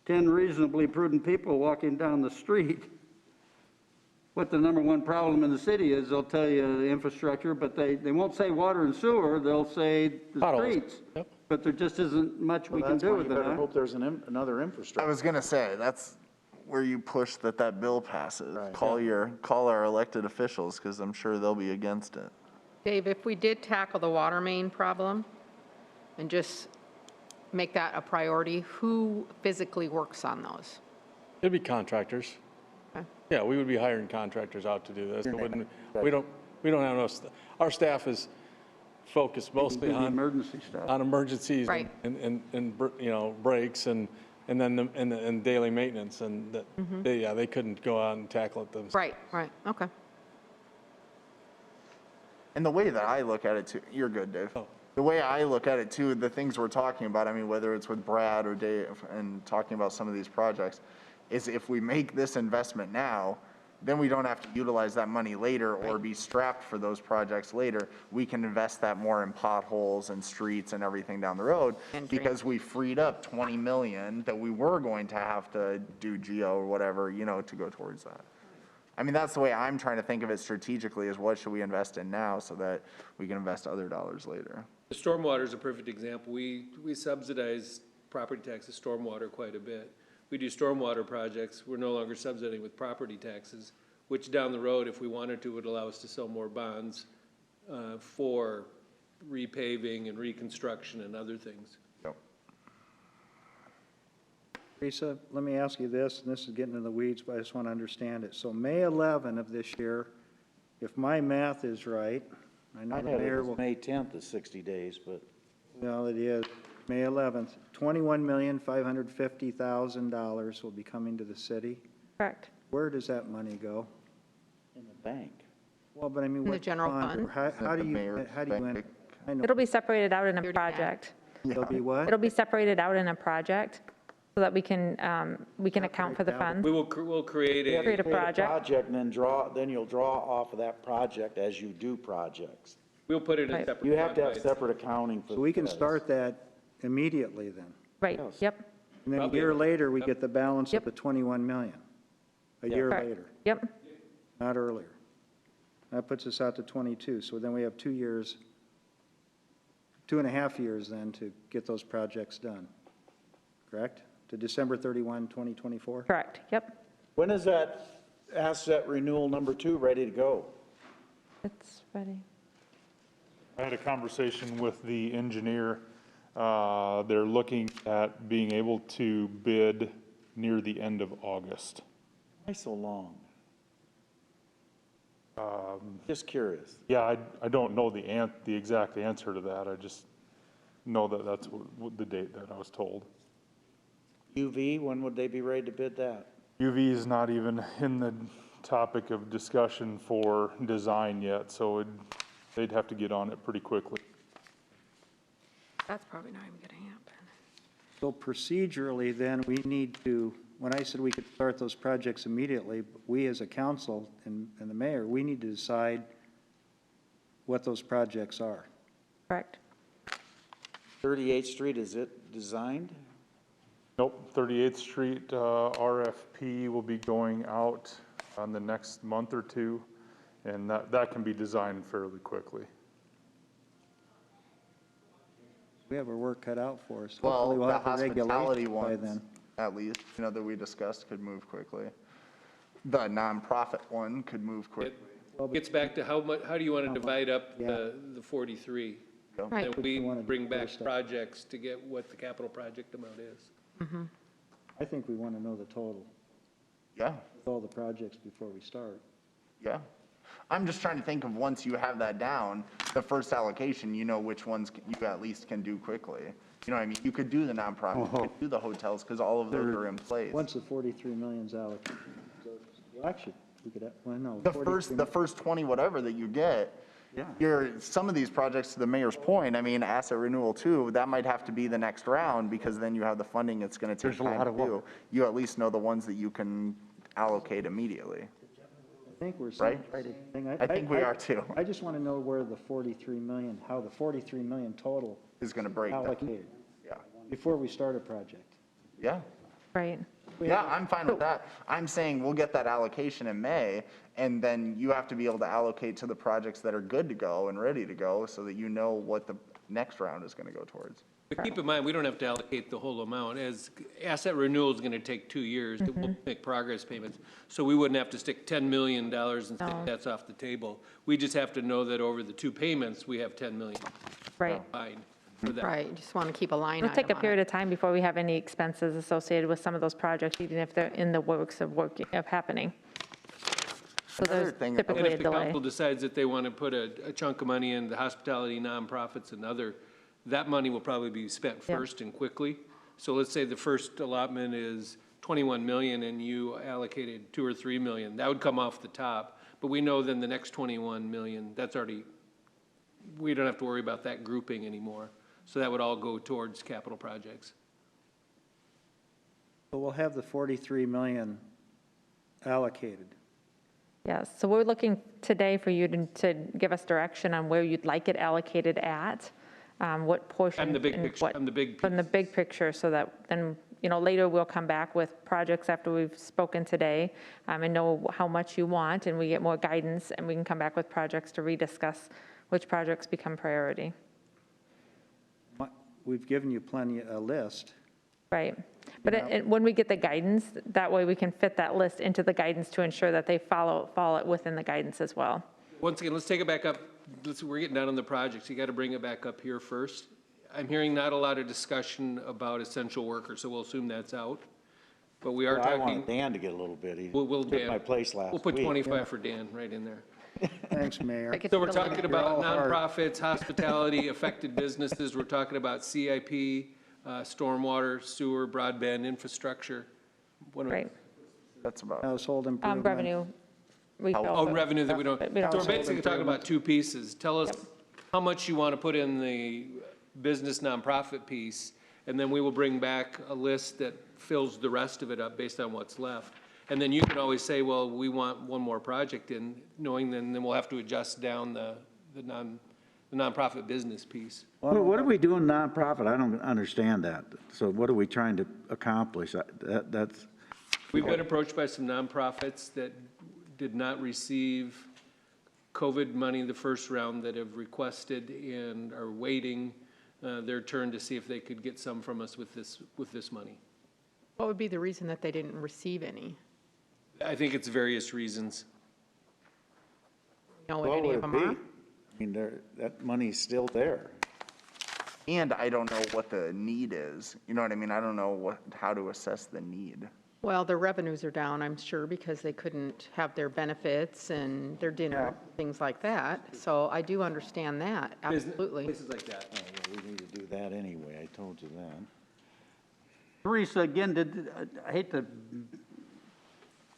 10 reasonably prudent people walking down the street what the number one problem in the city is, they'll tell you the infrastructure, but they won't say water and sewer, they'll say the Potholes. streets. Yep. But there just isn't much we Well, can that's do why with you it, better huh? hope there's another I infrastructure. was gonna say, that's where you push that bill passes. Call our elected officials, because I'm sure they'll be against it. Dave, if we did tackle the water main problem and just make that a priority, who physically works on those? It'd be contractors. Okay. Yeah, we would be hiring contractors out to do this. It wouldn't, we don't have enough, our staff is focused mostly Do the on, emergency stuff. on emergencies Right. and, you know, breaks and then, and daily maintenance, and that, they couldn't go out and tackle it themselves. Right, okay. And the way that I look at it too, you're good, Dave. The way I look at it too, the things we're talking about, I mean, whether it's with Brad or Dave and talking about some of these projects, is if we make this investment now, then we don't have to utilize that money later or be strapped for those projects later. We can invest that more in potholes and streets and everything down the road And drain. because we freed up 20 million that we were going to have to do geo or whatever, you know, to go towards that. I mean, that's the way I'm trying to think of it strategically, is what should we invest in now so that we can invest other dollars later. The stormwater is a perfect example. We subsidize property taxes, stormwater quite a bit. We do stormwater projects, we're no longer subsidizing with property taxes, which down the road, if we wanted to, would allow us to sell more bonds for repaving and reconstruction and other things. Yep. Teresa, let me ask you this, and this is getting in the weeds, but I just want to understand it. So May 11 of this year, if my math is right, I know I the had it mayor as will, May 10th is 60 days, but well, it is, May 11th, $21,550,000 will be coming to the city. Correct. Where does that money go? in the bank. Well, but I mean, In the what general fund? fund? How do The you, mayor's how do you, bank. I know, It'll be separated out in a Already have. project. it'll be what? It'll be separated out in a project so that we can account for the funds. We'll create Create a Create a project. project and then you'll draw off of that project as you do projects. we'll put it in Right. separate. You have to have fund by separate accounting for. So we can this. start that immediately then. Right, yep, And then a Probably. year later, we get the balance of Yep. the 21 million. A year correct. later, Yep, not earlier. That puts us out to 22, so then we have 2 years, 2.5 years then to get those projects done, correct? To December 31, 2024? correct, yep. When is that asset renewal number 2 ready to go? It's ready. I had a conversation with the engineer. They're looking at being able to bid near the end of August. Why so long? Just curious. Yeah, I don't know the exact answer to that. I just know that that's the date that I was told. UV, when would they be ready to bid that? UV is not even in the topic of discussion for design yet, so they'd have to get on it pretty quickly. That's probably not even going to happen. So procedurally, then, we need to, when I said we could start those projects immediately, we as a council and the mayor, we need to decide what those projects are. Correct. 38th Street, is it designed? Nope, 38th Street RFP will be going out on the next month or two, and that can be designed fairly quickly. We have our work cut out for us. Well, Hopefully we'll the have the hospitality regulations by ones, then. at least, you know, that we discussed could move quickly. The nonprofit one could move quickly. It gets back to how do you want to divide up Yeah. the 43? Right. And we We wanna bring back divide that. projects to get what the capital project amount is. I think we want to know the total, Yeah, with all the projects before we start. yeah. I'm just trying to think of, once you have that down, the first allocation, you know which ones you at least can do quickly. You know what I mean? You could do the nonprofit, you could do the hotels, because all of those are in place. Once the 43 million's allocated, well, actually, we could, well, no. The 43 first 20 whatever that you get, Yeah. some of these projects, to the mayor's point, I mean, asset renewal too, that might have to be the next round, because then you have the funding it's gonna take There's a lot time of to do. work. You at least know the ones that you can allocate immediately. I think we're saying Right? the same thing. I think we are too. I just want to know where the 43 million, how the 43 million total Is gonna break down. allocated. Yeah. before we start a project. Yeah. Right. Yeah, I'm fine with that. I'm saying we'll get that allocation in May, and then you have to be able to allocate to the projects that are good to go and ready to go, so that you know what the next round is gonna go towards. But keep in mind, we don't have to allocate the whole amount, as asset renewal is gonna take 2 years, we'll make progress payments. So we wouldn't have to stick $10 million and say that's off the table. We just have to know that over the 2 payments, we have 10 million Right. fine for that. Right, just want to keep a line It'll item take a on it. period of time before we have any expenses associated with some of those projects, even if they're in the works of happening. So Another there's thing- And typically a if the delay. council decides that they want to put a chunk of money in the hospitality nonprofits and other, that money will probably be spent Yeah. first and quickly. So let's say the first allotment is 21 million and you allocated 2 or 3 million, that would come off the top. But we know then the next 21 million, that's already, we don't have to worry about that grouping anymore. So that would all go towards capital projects. But we'll have the 43 million allocated. Yes, so we're looking today for you to give us direction on where you'd like it allocated at, what portion. I'm the big and picture, what- I'm the big From the piece. big picture, so that then, later we'll come back with projects after we've spoken today, and know how much you want, and we get more guidance, and we can come back with projects to rediscuss which projects become priority. We've given you a list. Right. But when we get the guidance, that way we can fit that list into the guidance to ensure that they follow it within the guidance as well. Once again, let's take it back up. We're getting down on the projects. You got to bring it back up here first. I'm hearing not a lot of discussion about essential workers, so we'll assume that's out. But we are I talking, wanted Dan to get a little bit. He we'll took Dan. my place last We'll week. put 25 for Dan right in there. Thanks, Mayor. Make it So we're still- talking about all hard. nonprofits, hospitality, affected businesses. We're talking about CIP, stormwater, sewer, broadband infrastructure. What am I- Right. That's about, Household improvement. Revenue. refill, Oh, but- revenue that we don't, but we don't- so we're basically talking about 2 pieces. Tell us how much you want to put in the business nonprofit piece, and then we will bring back a list that fills the rest of it up based on what's left. And then you can always say, well, we want one more project in, knowing then we'll have to adjust down the nonprofit business piece. What are we doing nonprofit? I don't understand that. So what are we trying to accomplish? That's, We've been approached by some nonprofits that did not receive COVID money the first round, that have requested and are waiting their turn to see if they could get some from us with this money. What would be the reason that they didn't receive any? I think it's various reasons. You know what what any would of it them be? are? I mean, that money's still there. and I don't know what the need is. You know what I mean? I don't know how to assess the need. Well, their revenues are down, I'm sure, because they couldn't have their benefits and their dinner, things like that. So I do understand that, absolutely. Places like that. Oh, well, we need to do that anyway. I told you that. Teresa, again, I hate to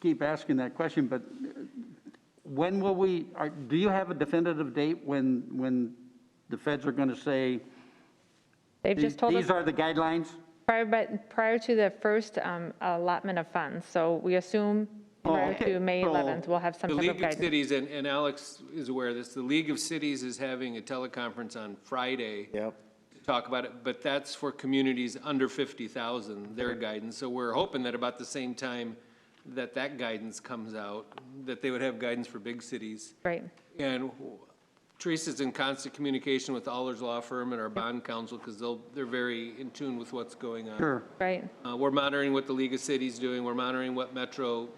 keep asking that question, but when will do you have a definitive date when the feds are going to say, They've just told us these are the guidelines? prior to the first allotment of funds. So we assume prior okay. to May So 11th, we'll have some The type of League of guidance. Cities, and Alex is aware of this, the League of Cities is having a teleconference on Friday Yep. to talk about it, but that's for communities under 50,000, their guidance. So we're hoping that about the same time that guidance comes out, that they would have guidance for big cities. Right. And Teresa's in constant communication with Allers Law Firm and our bond counsel, because they're very in tune with what's going on. Sure. Right. We're monitoring what the League of Cities is doing, we're monitoring what Metro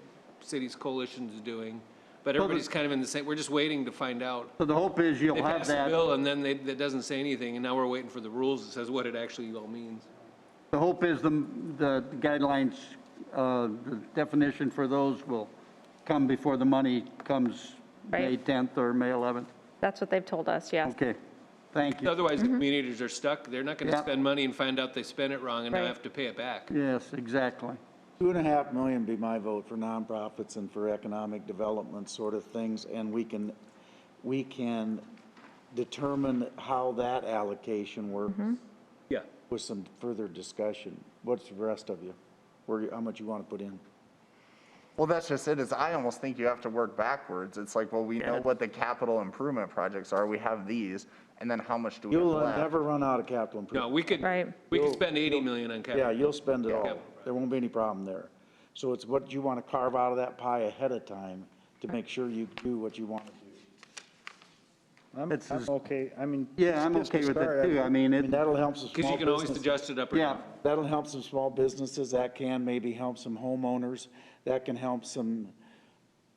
Cities Coalition is doing, but everybody's kind of in the same, we're just waiting to find out. So the hope is you'll They have pass a that, bill, and then that doesn't say anything, and now we're waiting for the rules that says what it actually all means. the hope is the guidelines, the definition for those will come before the money comes May Right. 10th or May 11th. That's what they've told us, yes. Okay, thank you. Otherwise, the communities are stuck, they're not gonna Yeah. spend money and find out they spent it wrong and now Right. have to pay it back. Yes, exactly. $2.5 million be my vote for nonprofits and for economic development sort of things, and we can determine how that allocation works Yeah. with some further discussion. What's the rest of you? How much you want to put in? Well, that's just it, is I almost think you have to work backwards. It's like, well, we know what the capital improvement projects are, we have these, and then how much do we have You'll left? never run out of capital No, improvement. we could spend 80 million on capital. Yeah, you'll spend it all. Yeah. There won't be any problem there. So it's what you want to carve out of that pie ahead of time to make sure you do what you want to do. I'm okay, I mean. Yeah, I'm just to okay with start, it too. I mean, That'll help some Because small you can always businesses. adjust it up or yeah, down. That'll help some small businesses. That can maybe help some homeowners. That can help some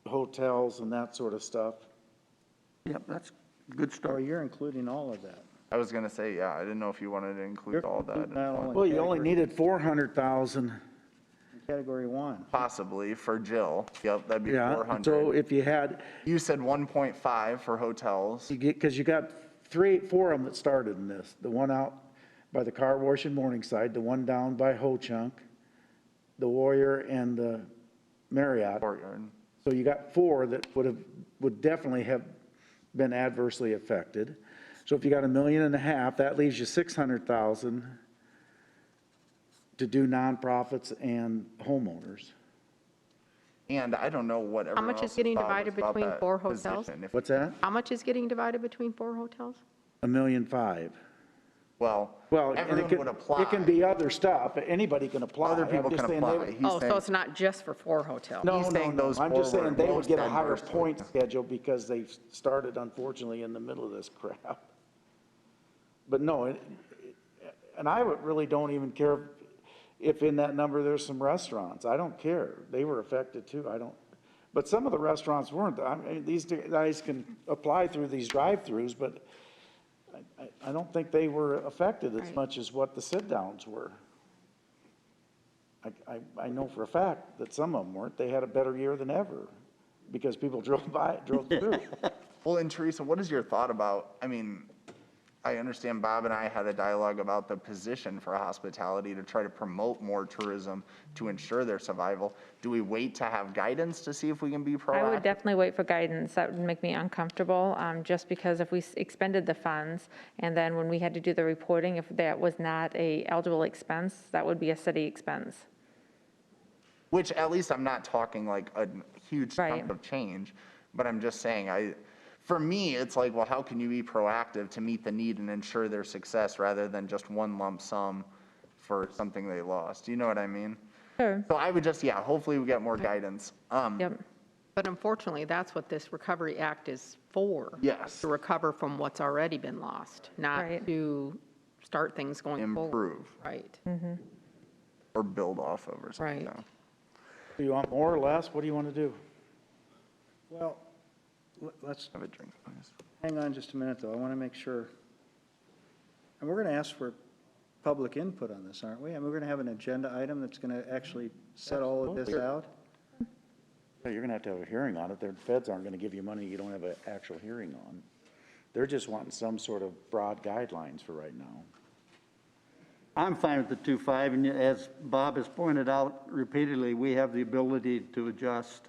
hotels and that sort of stuff. yep, that's a good Or start. you're including all of that. I was gonna say, yeah, I didn't know if you wanted to include all that. Including that all in Well, you only category- needed 400,000. Category 1. Possibly for Jill, yep, that'd be Yeah, 400. so if you had, You said 1.5 for hotels. you get, because you got four of them that started in this. The one out by the car wash in Morningside, the one down by Ho Chunk, the Warrior, and the Marriott. Courtyard. So you got four that would definitely have been adversely affected. So if you got $1.5 million, that leaves you 600,000 to do nonprofits and homeowners. And I don't know what How everyone much is else's getting thought was divided about between that 4 hotels? position. If- What's that? How much is getting divided between 4 hotels? $1.5 million. Well, Well, and everyone would apply. it can be other stuff. Anybody can apply. Other I'm people just can saying they apply. would- He's Oh, so saying- it's not just for 4 hotels? No, He's no, saying no. those I'm just four saying were they would most get a higher adversely. point schedule because they started unfortunately in the middle of this crap. But no, and I really don't even care if in that number there's some restaurants. I don't care. They were affected too. I don't. But some of the restaurants weren't. I mean, these guys can apply through these drive-throughs, but I don't think they were affected as Right. much as what the sit-downs were. I know for a fact that some of them weren't. They had a better year than ever because people drove through. Well, and Teresa, what is your thought about, I mean, I understand Bob and I had a dialogue about the position for hospitality to try to promote more tourism to ensure their survival. Do we wait to have guidance to see if we can be I proactive? would definitely wait for guidance. That would make me uncomfortable, just because if we expended the funds, and then when we had to do the reporting, if that was not a eligible expense, that would be a city expense. Which at least I'm not talking like a huge Right. chunk of change, but I'm just saying, for me, it's like, well, how can you be proactive to meet the need and ensure their success rather than just one lump sum for something they lost? You know what I mean? Sure. So I would just, yeah, hopefully we get more guidance. Yep. But unfortunately, that's what this Recovery Act is for. Yes. To recover from what's already been lost, not Right. to start things going forward. Improve Right, or build off of or something. Right. no. Do you want more or less? What do you want to do? Well, let's Have a drink, please. hang on just a minute, though. I want to make sure. And we're going to ask for public input on this, aren't we? And we're going to have an agenda item that's going to actually set all of this out? Yeah, you're gonna have to have a hearing on it. The feds aren't gonna give you money you don't have an actual hearing on. They're just wanting some sort of broad guidelines for right now. I'm fine with the 2.5, and as Bob has pointed out repeatedly, we have the ability to adjust.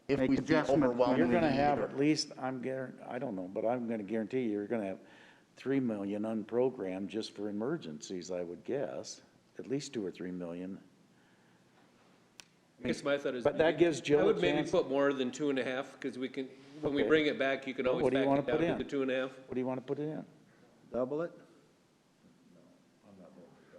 If Make we see adjustments. overwhelming You're gonna need have or- at least, I don't know, but I'm gonna guarantee you're gonna have 3 million unprogrammed just for emergencies, I would guess. At least 2 or 3 million. I guess my thought is. But that gives Jill I a would maybe chance- put more than 2.5, because we can, when we Okay. bring it back, you can always What do you back wanna it down put to in? the 2.5. What do you wanna put it in? Double it?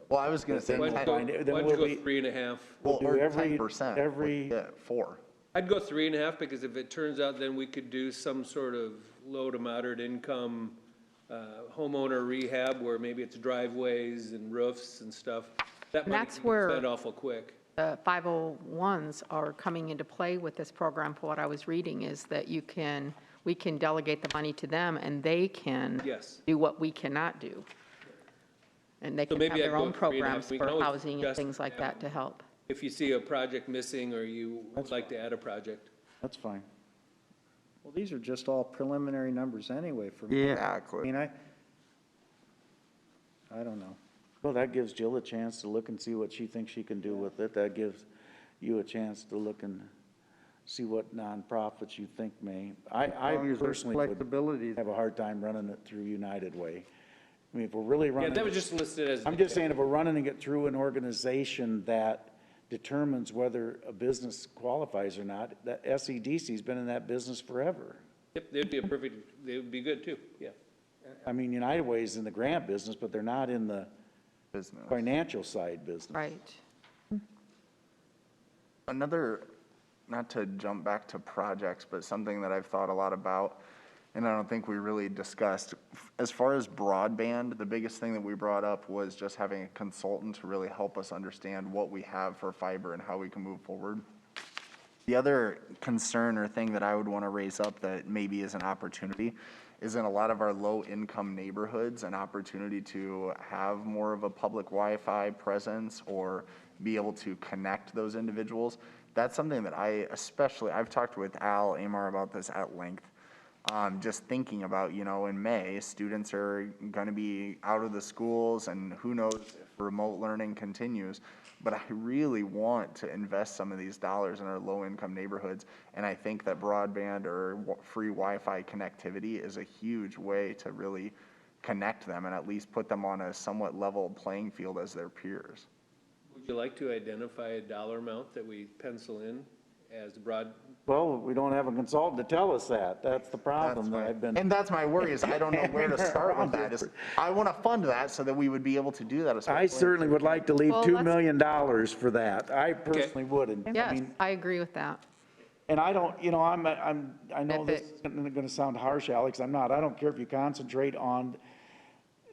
Well, I was gonna say, Why'd you 10 go, Fine, then why'd you we'll go be- 3.5? well, do or every- 10%. every- Yeah, 4. I'd go 3.5, because if it turns out, then we could do some sort of low to moderate income homeowner rehab, where maybe it's driveways and roofs and stuff. That And money that's can get where- spent awful quick. The 501s are coming into play with this program, for what I was reading, is that we can delegate the money to them, and they can Yes. do what we cannot do. And they So can maybe have I'd their go own 3.5. programs We for can always housing and adjust things like that to help. If you see a project missing, or you would like to add a project. That's fine. Well, these are just all preliminary numbers anyway for me. Yeah, I Exactly. mean, I don't know. Well, that gives Jill a chance to look and see what she thinks she can do with it. That gives you a chance to look and see what nonprofits you think may. I long as there's personally would flexibility. have a hard time running it through United Way. I mean, if we're really Yeah, running. that was just listed as. I'm just saying, if we're running it through an organization that determines whether a business qualifies or not. That SEDC's been in that business forever. Yep, they would be good too, yeah. I mean, United Way's in the grant business, but they're not in the Business. financial side business. Right. Another, not to jump back to projects, but something that I've thought a lot about, and I don't think we really discussed, as far as broadband, the biggest thing that we brought up was just having a consultant to really help us understand what we have for fiber and how we can move forward. The other concern or thing that I would want to raise up that maybe is an opportunity is in a lot of our low-income neighborhoods, an opportunity to have more of a public Wi-Fi presence or be able to connect those individuals. That's something that I've talked with Al Amar about this at length. Just thinking about, in May, students are going to be out of the schools, and who knows if remote learning continues. But I really want to invest some of these dollars in our low-income neighborhoods, and I think that broadband or free Wi-Fi connectivity is a huge way to really connect them and at least put them on a somewhat level playing field as their peers. Would you like to identify a dollar amount that we pencil in as Well, we don't have a consultant to tell us that. That's the problem that I've been. And that's my worry, is I don't know where to start with that. I want to fund that so that we would be able to do that. I certainly would like to leave Well, $2 let's- million for that. I personally would. And I Yes, mean, I agree with that. and I don't, I know this is going to sound harsh, Alex. I'm not. I don't care if you concentrate on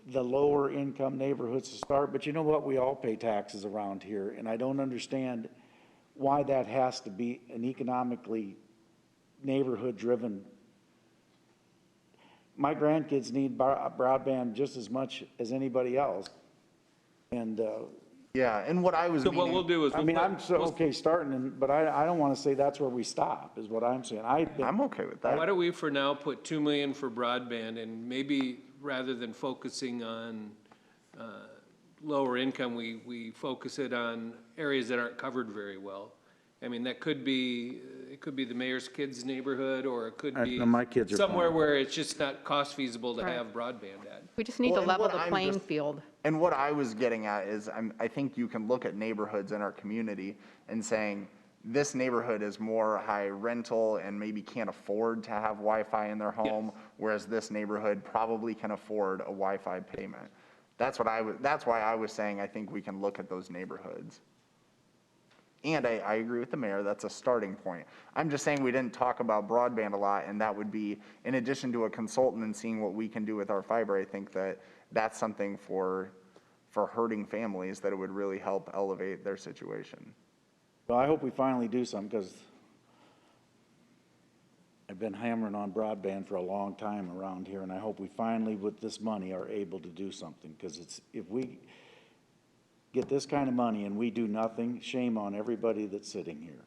the lower income neighborhoods to start, but you know what? We all pay taxes around here, and I don't understand why that has to be an economically neighborhood-driven. My grandkids need broadband just as much as anybody else. And, Yeah, and what I was So what meaning, we'll do is. I mean, I'm so, okay, starting, but I don't want to say that's where we stop, is what I'm saying. I'm okay with Why that. don't we for now put 2 million for broadband, and maybe rather than focusing on lower income, we focus it on areas that aren't covered very well. I mean, it could be the mayor's kids' neighborhood, or it could be No, my kids are somewhere fine. where it's just not cost feasible to Right. have broadband at. We just need to Well, and level what the I'm playing just- field. And what I was getting at is, I think you can look at neighborhoods in our community and saying, this neighborhood is more high rental and maybe can't afford to have Wi-Fi in their home, whereas this neighborhood probably can afford a Wi-Fi payment. That's why I was saying I think we can look at those neighborhoods. And I agree with the mayor, that's a starting point. I'm just saying we didn't talk about broadband a lot, and that would be, in addition to a consultant and seeing what we can do with our fiber, I think that's something for hurting families, that it would really help elevate their situation. Well, I hope we finally do something, because I've been hammering on broadband for a long time around here, and I hope we finally, with this money, are able to do something, because if we get this kind of money and we do nothing, shame on everybody that's sitting here,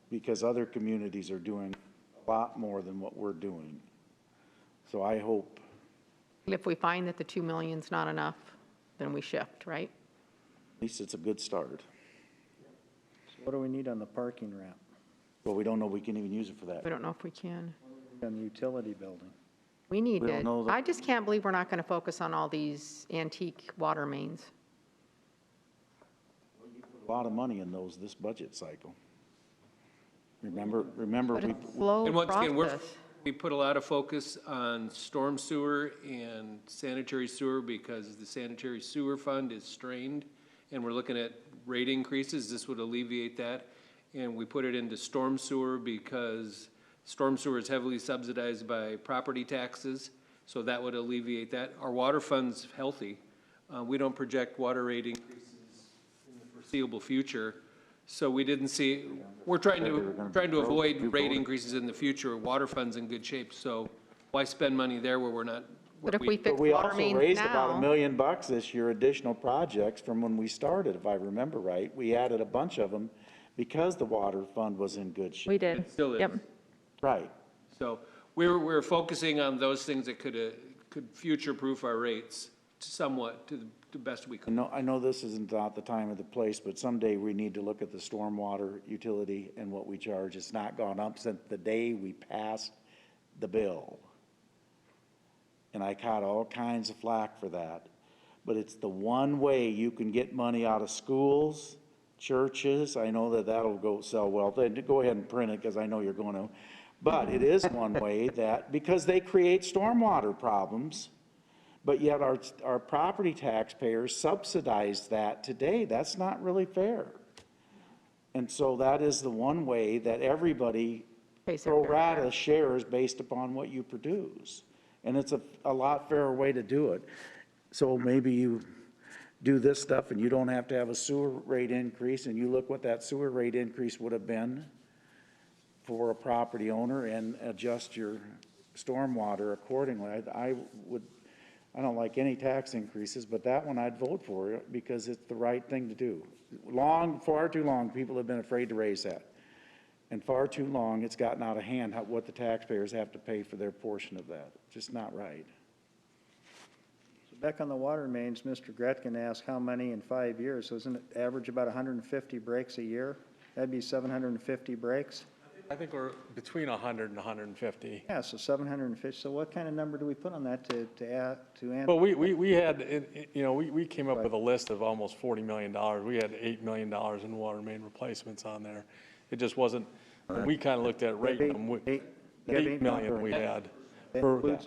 because other communities are doing a lot more than what we're doing. So I hope, If we find that the 2 million's not enough, then we shift, right? at least it's a good start. What do we need on the parking ramp, But we don't know we can even use it for We that. don't know if we can. on the utility building? We need We don't it. know the- I just can't believe we're not going to focus on all these antique water mains. A lot of money in those this budget cycle. Remember, But we, it's a slow And once again, process. we put a lot of focus on storm sewer and sanitary sewer because the sanitary sewer fund is strained, and we're looking at rate increases. This would alleviate that. And we put it into storm sewer because storm sewer is heavily subsidized by property taxes, so that would alleviate that. Our water fund's healthy. We don't project water rate increases in the foreseeable future. So we didn't see, we're trying to avoid rate increases in the future. Water fund's in good shape, so why spend money there where we're not? But if we but fix we water also mains raised about $1 now, million this year, additional projects from when we started, if I remember right. We added a bunch of them because the water fund was in good shape. We did. Still is. Yep. So we're focusing on those things that could future-proof our rates somewhat to the best we can. I know this isn't not the time or the place, but someday we need to look at the stormwater utility and what we charge. It's not gone up since the day we passed the bill. And I caught all kinds of flack for that. But it's the one way you can get money out of schools, churches. I know that that'll go sell well. Then go ahead and print it, because I know you're going to. But it is one way that, because they create stormwater problems, but yet our property taxpayers subsidize that today. That's not really fair. And so that is the one way that everybody Pays their pro fair rata share. shares based upon what you produce. And it's a lot fairer way to do it. So maybe you do this stuff and you don't have to have a sewer rate increase, and you look what that sewer rate increase would have been for a property owner and adjust your stormwater accordingly. I don't like any tax increases, but that one I'd vote for because it's the right thing to do. Far too long, people have been afraid to raise that. And far too long, it's gotten out of hand what the taxpayers have to pay for their portion of that. Just not right. So back on the water mains, Mr. Gretkin asked how many in 5 years. So isn't it average about 150 breaks a year? That'd be 750 breaks? I think we're between 100 and 150. Yeah, so 750. So what kind of number do we put on that to answer? Well, we had, you know, we came up with a list of almost $40 million. We had $8 million in water main replacements on there. It just wasn't, we kind of looked at rating them. $8 million we had. A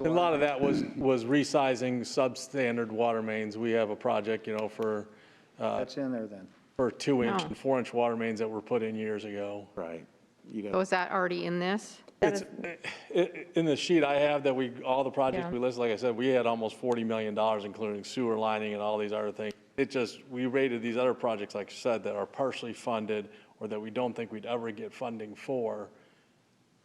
lot of that was resizing substandard water mains. We have a project, you know, for That's in there then. for 2-inch No. and 4-inch water mains that were put in years ago. Right. So is that already in this? It's, in the sheet I have that all the projects Yeah. we listed, like I said, we had almost $40 million, including sewer lining and all these other things. It just, we rated these other projects, like I said, that are partially funded or that we don't think we'd ever get funding for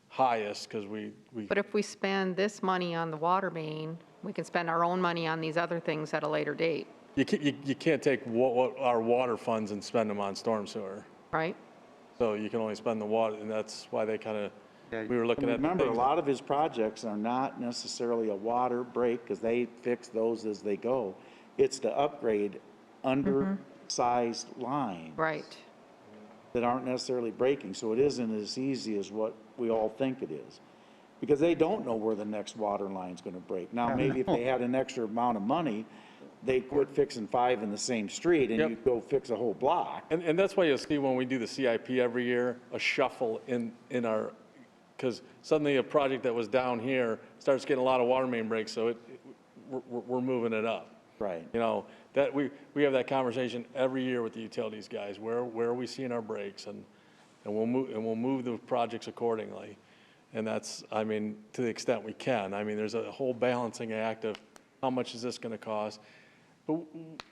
highest, because we. But if we spend this money on the water main, we can spend our own money on these other things at a later date, You can't take what our water funds and spend them on storm sewer. right? So you can only spend the water, and that's why they kind of, we were looking And at. remember, a things- lot of his projects are not necessarily a water break, because they fix those as they go. It's to upgrade undersized lines Right. that aren't necessarily breaking. So it isn't as easy as what we all think it is. Because they don't know where the next water line's gonna break. Now, maybe if they had an extra amount of money, they'd quit fixing 5 in the same street and Yep. you'd go fix a whole block. And that's why you'll see when we do the CIP every year, a shuffle in our, because suddenly a project that was down here starts getting a lot of water main breaks, so we're moving it up. Right. You know, that we have that conversation every year with the utilities guys, where are we seeing our breaks, and we'll move the projects accordingly. And that's, I mean, to the extent we can. I mean, there's a whole balancing act of how much is this gonna cost? But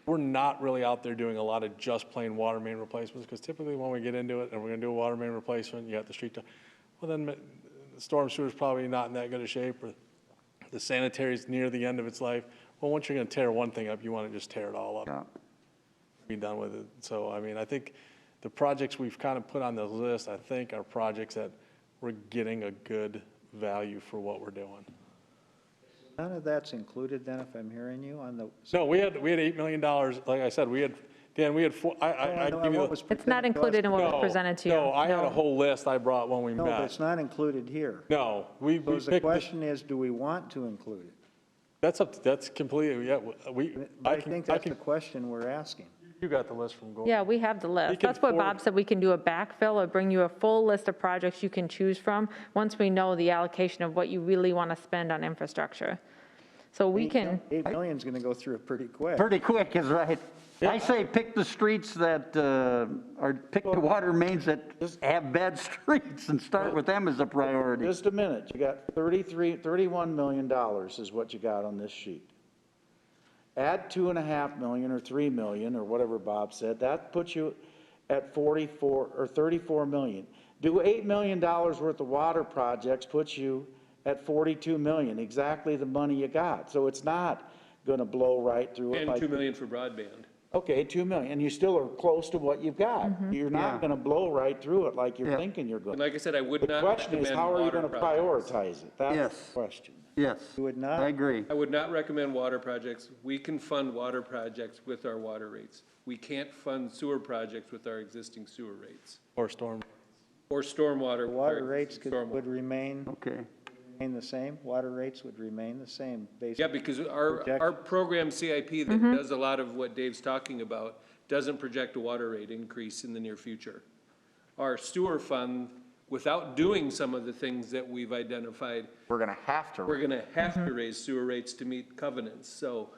we're not really out there doing a lot of just plain water main replacements, because typically when we get into it and we're gonna do a water main replacement, you got the street, well, then the storm sewer's probably not in that good a shape, or the sanitary's near the end of its life. Well, once you're gonna tear one thing up, you wanna just tear it all up. Yeah. Be done with it. So, I mean, I think the projects we've kind of put on the list, I think, are projects that we're getting a good value for what we're doing. None of that's included then, if I'm hearing you, on the. No, we had $8 million, like I said, Dan, we had four, I No, give you what the. was It's not presented to us- included in what was No, presented to you. No, I had a whole list I brought when we No, but met. it's not included here. No, we So the picked, question is, do we want to include it? that's completely, yeah, I think that's the question we're asking. you got the list from Gordon. Yeah, we have the list. can That's what forward- Bob said, we can do a backfill or bring you a full list of projects you can choose from, once we know the allocation of what you really want to spend on infrastructure. So we can, 8 million's gonna go through it pretty quick. Pretty quick is right. I say pick the streets that, or pick the water mains that have bad streets and start with them as a priority. Just a minute, you got $31 million is what you got on this sheet. Add 2.5 million or 3 million or whatever Bob said, that puts you at 44 or 34 million. Do $8 million worth of water projects puts you at 42 million, exactly the money you got. So it's not gonna blow right through it And like. 2 million for broadband. Okay, 2 million, and you still are close to what you've got. You're Yeah. not gonna blow right through it like you're Yeah. thinking you're And going. like I said, I would The not question is, recommend how are you water gonna projects. prioritize it? That's Yes. the question. Yes, You would I not? agree. I would not recommend water projects. We can fund water projects with our water rates. We can't fund sewer projects with our existing sewer rates. Or storm. Or stormwater. with our Water rates existing stormwater. would remain Okay. remain the same? Water rates would remain the same based? Yeah, because our Project- program CIP that does a lot of what Dave's talking about doesn't project a water rate increase in the near future. Our sewer fund, without doing some of the things that we've identified, We're gonna have to. we're gonna have to raise sewer rates to meet covenants. So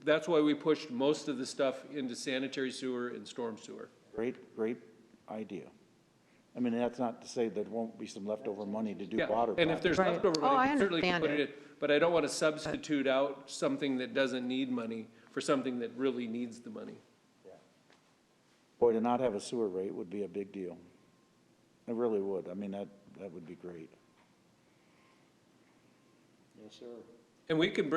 that's why we pushed most of the stuff into sanitary sewer and storm sewer. Great idea. I mean, that's not to say there won't be some leftover money to do Yeah, water. and if there's Right. leftover Oh, I money, we certainly can understand put it in, but I don't want to substitute out something that doesn't need money for something that really needs the money. Boy, to not have a sewer rate would be a big deal. It really would. I mean, that would be great. Yes, sir. And we can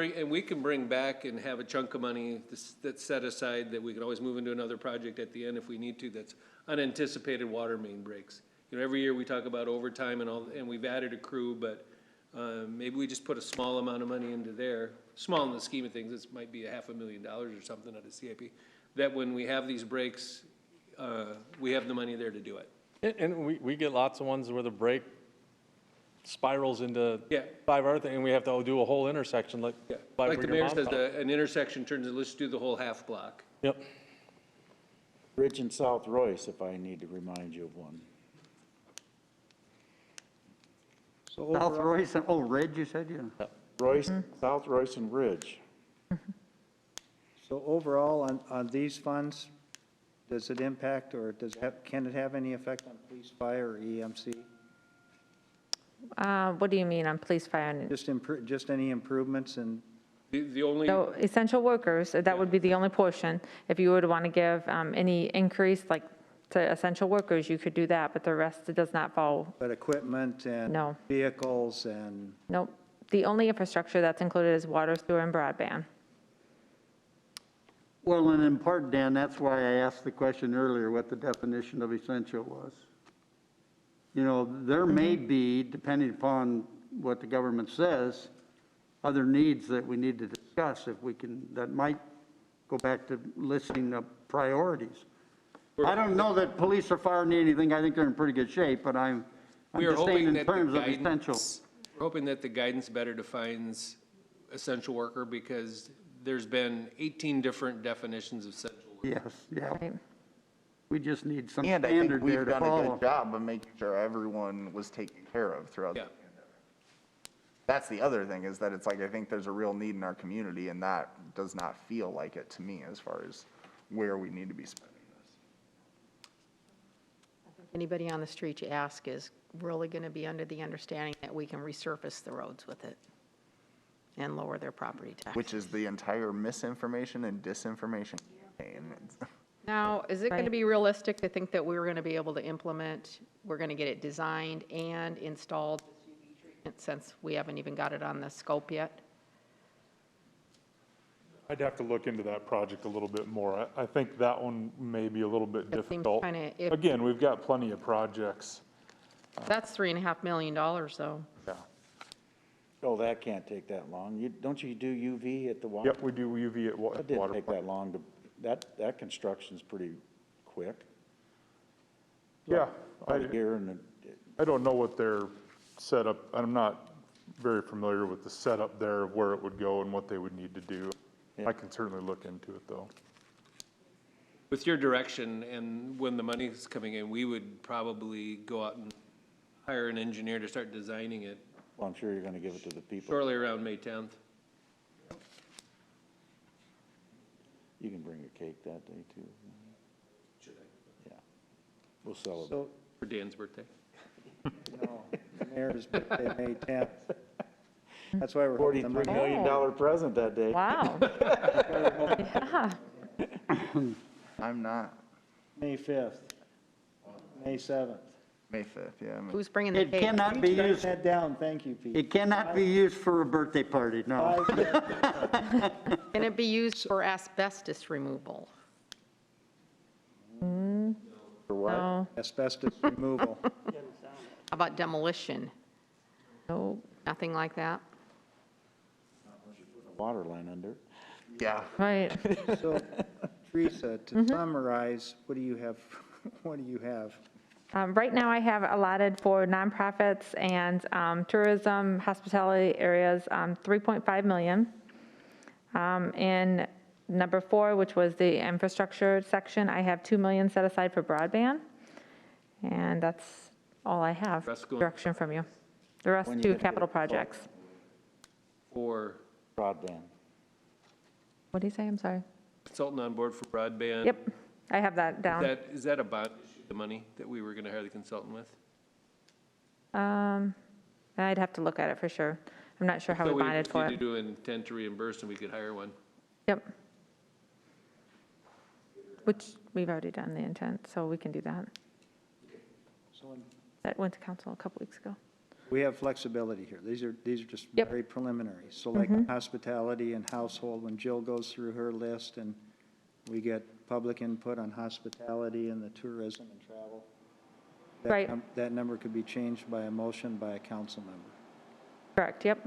bring back and have a chunk of money that's set aside that we can always move into another project at the end if we need to, that's unanticipated water main breaks. You know, every year we talk about overtime and all, and we've added a crew, but, maybe we just put a small amount of money into there, small in the scheme of things, this might be $500,000 or something out of CIP, that when we have these breaks, we have the money there to do it. And we get lots of ones where the break spirals into Yeah. 5 other things, and we have to do a whole intersection like. Yeah, by like where the your mayor mom's says, house. an intersection turns, let's do the whole half block. Yep. Ridge and South Royce, if I need to remind you of one. So South overall, Royce, oh, Ridge, you said, yeah. Royce, South Royce and Ridge. so overall on these funds, does it impact or can it have any effect on police, fire, or EMC? What do you mean on police, fire? And- Just any improvements in, The only, So essential workers, that would be the only portion. If you would want to give any increase, like to essential workers, you could do that, but the rest, it does not fall. but equipment and No. vehicles and, Nope. The only infrastructure that's included is water, sewer, and broadband. Well, and in part, Dan, that's why I asked the question earlier, what the definition of essential was. You know, there may be, depending upon what the government says, other needs that we need to discuss if we can, that might go back to listing of priorities. I don't know that police or fire need anything, I think they're in pretty good shape, but I'm we are just saying hoping in that the terms of essential. guidance, we're hoping that the guidance better defines essential worker, because there's been 18 different definitions of essential worker. Yes, yeah, Right. we just need some And I think standard there we've to done a follow. good job of making sure everyone was taken care of throughout the Yeah. pandemic. That's the other thing, is that it's like, I think there's a real need in our community, and that does not feel like it to me as far as where we need to be spending this. Anybody on the street you ask is really going to be under the understanding that we can resurface the roads with it and lower their property tax. Which is the entire misinformation and disinformation campaign. Now, is it going to Right. be realistic to think that we're going to be able to implement, we're going to get it designed and installed, since we haven't even got it on the scope yet? I'd have to look into that project a little bit more. I think that one may be a little bit It seems difficult. kinda- Again, we've got plenty of projects. That's $3.5 million, though. Yeah. Oh, that can't take that long. Don't you do UV at the water? Yep, we do UV at That didn't water take plant. that long to, that construction's pretty quick. Yeah, Out here and I don't know what their setup, I'm not very familiar with the setup there, of where it would go and what they would need to do. I can certainly look into it, though. With your direction and when the money's coming in, we would probably go out and hire an engineer to start designing it well, I'm sure you're gonna give it to the people. shortly around May 10th. You can bring a cake that day too. Should I? Yeah. We'll celebrate. so, For Dan's birthday. no, the mayor's birthday, May 10th. That's why we're holding the $43 money. million present that day. Wow. Yeah. I'm not, May 5th, May 7th. May 5th, yeah. Who's bringing the It cake? cannot be Write used, that down, thank you, Pete. it cannot be used for a birthday party, no. Can it be used for asbestos removal? For what? No, Asbestos removal. How about demolition? no, Nothing like that? Water line under. Yeah, right. So, Teresa, to summarize, what do you have, what do you have? Right now, I have allotted for nonprofits and tourism, hospitality areas, 3.5 million. In number 4, which was the infrastructure section, I have 2 million set aside for broadband. And that's all I have, Rest going- direction from you. The rest When you to get capital the- projects. For Broadband. What do you say? I'm sorry. consultant on board for broadband. Yep, I have that down. Is that about the money that we were gonna hire the consultant with? I'd have to look at it for sure. I'm not sure how So we bonded for need to it. do an intent to reimburse and we could hire one. Yep. Which we've already done the intent, so we can do that. That went to council a couple weeks ago. We have flexibility here. These are just Yep. very preliminary. So like hospitality and household, when Jill goes through her list and we get public input on hospitality and the tourism and travel, that Right. that number could be changed by a motion by a council member. Correct, yep.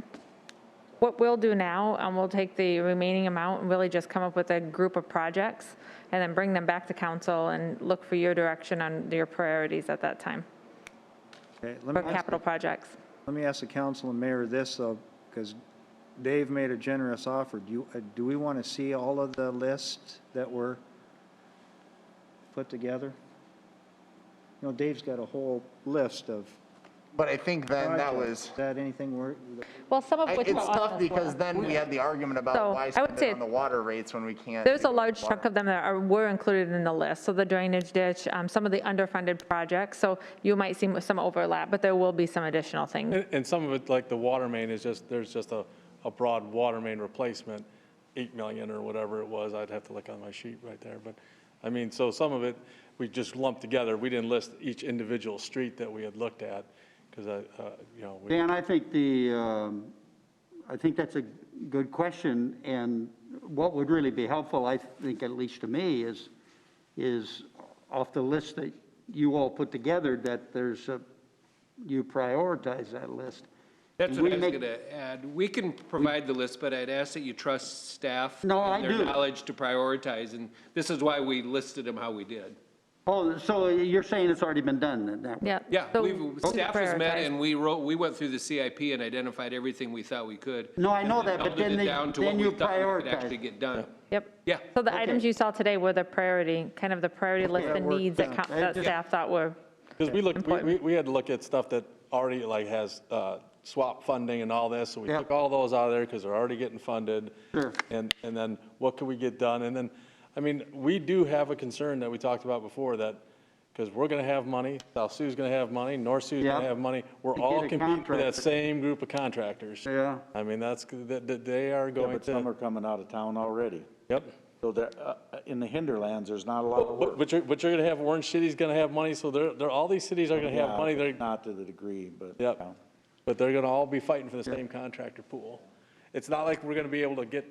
What we'll do now, we'll take the remaining amount and really just come up with a group of projects and then bring them back to council and look for your direction on your priorities at that time Okay, for capital projects. Let me ask the council and mayor this though, because Dave made a generous offer. Do we want to see all of the lists that were put together? You know, Dave's got a whole list of But I think then that projects. was, Is that anything we're, Well, some of which it's are on tough this because list. then we had the argument So, about why I would spend say it on the water rates when we can't. There's a do it on large the chunk water. of them that were included in the list, so the drainage ditch, some of the underfunded projects, so you might see some overlap, but there will be some additional things. And some of it, like the water main is just, there's just a broad water main replacement, 8 million or whatever it was. I'd have to look on my sheet right there. But, I mean, so some of it, we just lumped together. We didn't list each individual street that we had looked at, because Dan, I think I think that's a good question, and what would really be helpful, I think, at least to me, is off the list that you all put together, that you prioritize that list. That's And what we I was make- gonna add. We can provide the list, but I'd ask that you trust staff. No, I and their do. knowledge to prioritize, and this is why we listed them how we did. Oh, so you're saying it's already been done then? that way? Yeah. Yeah, so staff has met prioritize. and we went through the CIP and identified everything we thought we could. No, I know and that, but melded then it down to then what we you thought we could prioritize. actually get done. Yep. Yeah. So the Okay. items you saw today were the priority, kind of the priority list that and works needs that out. that Yeah. staff thought were, because we looked, Important. we had to look at stuff that already like has swap funding and all this, so we Yeah. took all those out of there because they're already getting funded. Sure. And then what can we get done? And then, I mean, we do have a concern that we talked about before, that, because we're going to have money, South Sioux's going to have money, North Sioux's going Yeah. to have money, we're To all get a competing for that contractor. same group of contractors. Yeah. I mean, that they are Yeah, going but some to, are coming out of town already. yep. So there, in the hinterlands, there's not a lot of work. But you're going to have, Orange City's going to have money, so all these cities are going to have Yeah, money, they're, not to the degree, but. yep. yeah. But they're going to all be fighting for the same contractor pool. It's not like we're going to be able to get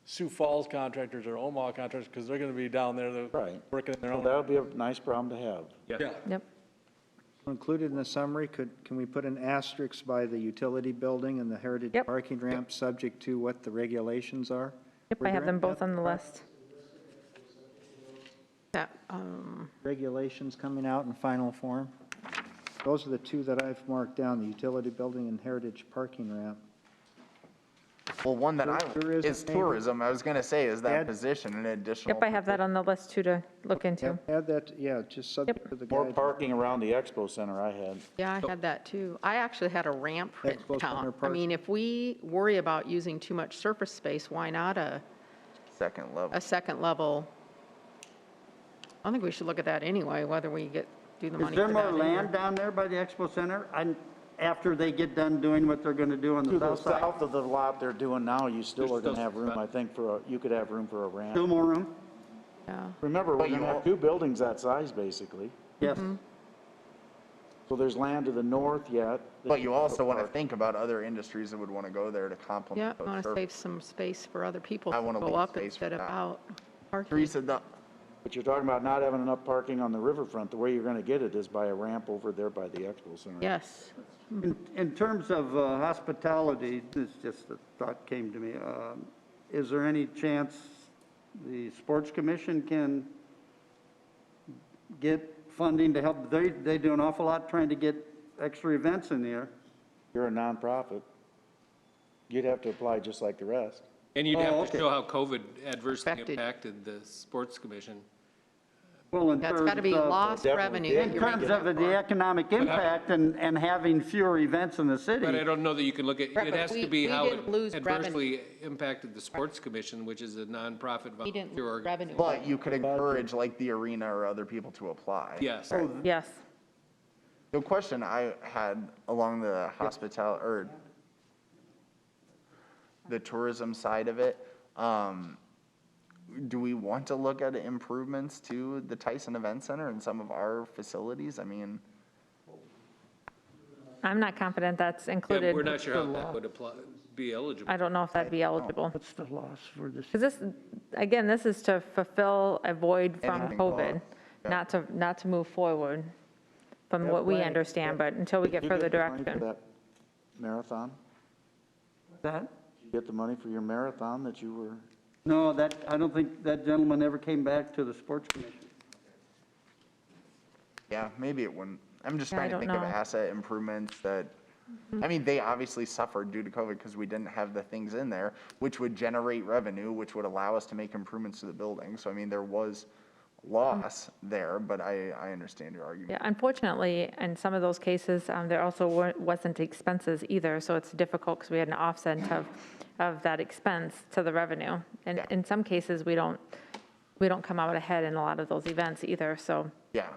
Sioux Falls contractors or Omaha contractors, because they're going to be down there, they're Right. working in their Well, own. that would be a nice problem to have. Yeah. yep. included in the summary, can we put an asterisk by the utility building and the heritage Yep. parking ramp, subject to what the regulations are? Yep, Were I have there them both on the list. That, Regulations coming out in final form? Those are the two that I've marked down, the utility building and heritage parking ramp. Well, one that Tourism, is maybe? tourism, I was gonna say, is that Add- position an additional? Yep, I have that on the list too to look into. Yep, add that, yeah, just subject to the More guide. parking around the expo center I had. yeah, I had that too. I actually had a ramp written Expo Center down. I Park. mean, if we worry about using too much surface space, why not a Second level. second level? I think we should look at that anyway, whether we do the Is money there for more that. land down there by the Expo Center? After they get done doing what they're gonna do on To the the south side? south of the lot they're doing now, you still There's are gonna still have room, I think, you could have room for a ramp. Still more room? Yeah. Remember, we're But you gonna have won't- two buildings that size, basically. Yes. So there's land to the north yet. But you also wanna think about other industries that would wanna go there to Yeah, complement I those want to services. save some space for other people I to wanna go leave up space for instead of that. out parking. Teresa, But you're talking about not having enough parking on the riverfront. The way you're gonna get it is by a ramp over there by the expo center. Yes, In terms of hospitality, this just a thought came to me. Is there any chance the Sports Commission can get funding to help, they do an awful lot trying to get extra events in there. You're a nonprofit. You'd have to apply just like the rest. And you'd Oh, have okay. to show how COVID adversely Affected. impacted the sports commission. Well, in That's got to be terms of- lost Definitely revenue. did. that In you're terms making of up the for. economic impact and having fewer events in the city. But I don't know that you can look at, Right, it but has we- to be we how it didn't lose adversely impacted the sports commission, which is a nonprofit We didn't volunteer lose org. revenue. But you could encourage like the arena or other people to apply. Yes. Yes. The question I had along the hospitality or the tourism side of it, do we want to look at improvements to the Tyson Event Center and some of our facilities? I mean, I'm not confident that's Yeah, included. we're not sure how that would apply, be eligible. I don't know if that'd be eligible. What's the loss for this? Because this, again, this is to fulfill a void from Anything COVID, lost, yeah. not to move forward, from Yeah, what we right. understand, but until we get You further the money for direction. that marathon? That? Did you get the money for your marathon that you were? No, I don't think that gentleman ever came back to the sports commission. yeah, maybe it wouldn't. I'm just Yeah, I trying to don't think of know. asset improvements that, I mean, they obviously suffered due to COVID because we didn't have the things in there, which would generate revenue, which would allow us to make improvements to the building. So I mean, there was loss there, but I understand your argument. Yeah, unfortunately, in some of those cases, there also wasn't expenses either, so it's difficult because we had an offset of that expense to the revenue. And Yeah. in some cases, we don't come out ahead in a lot of those events either, so, Yeah,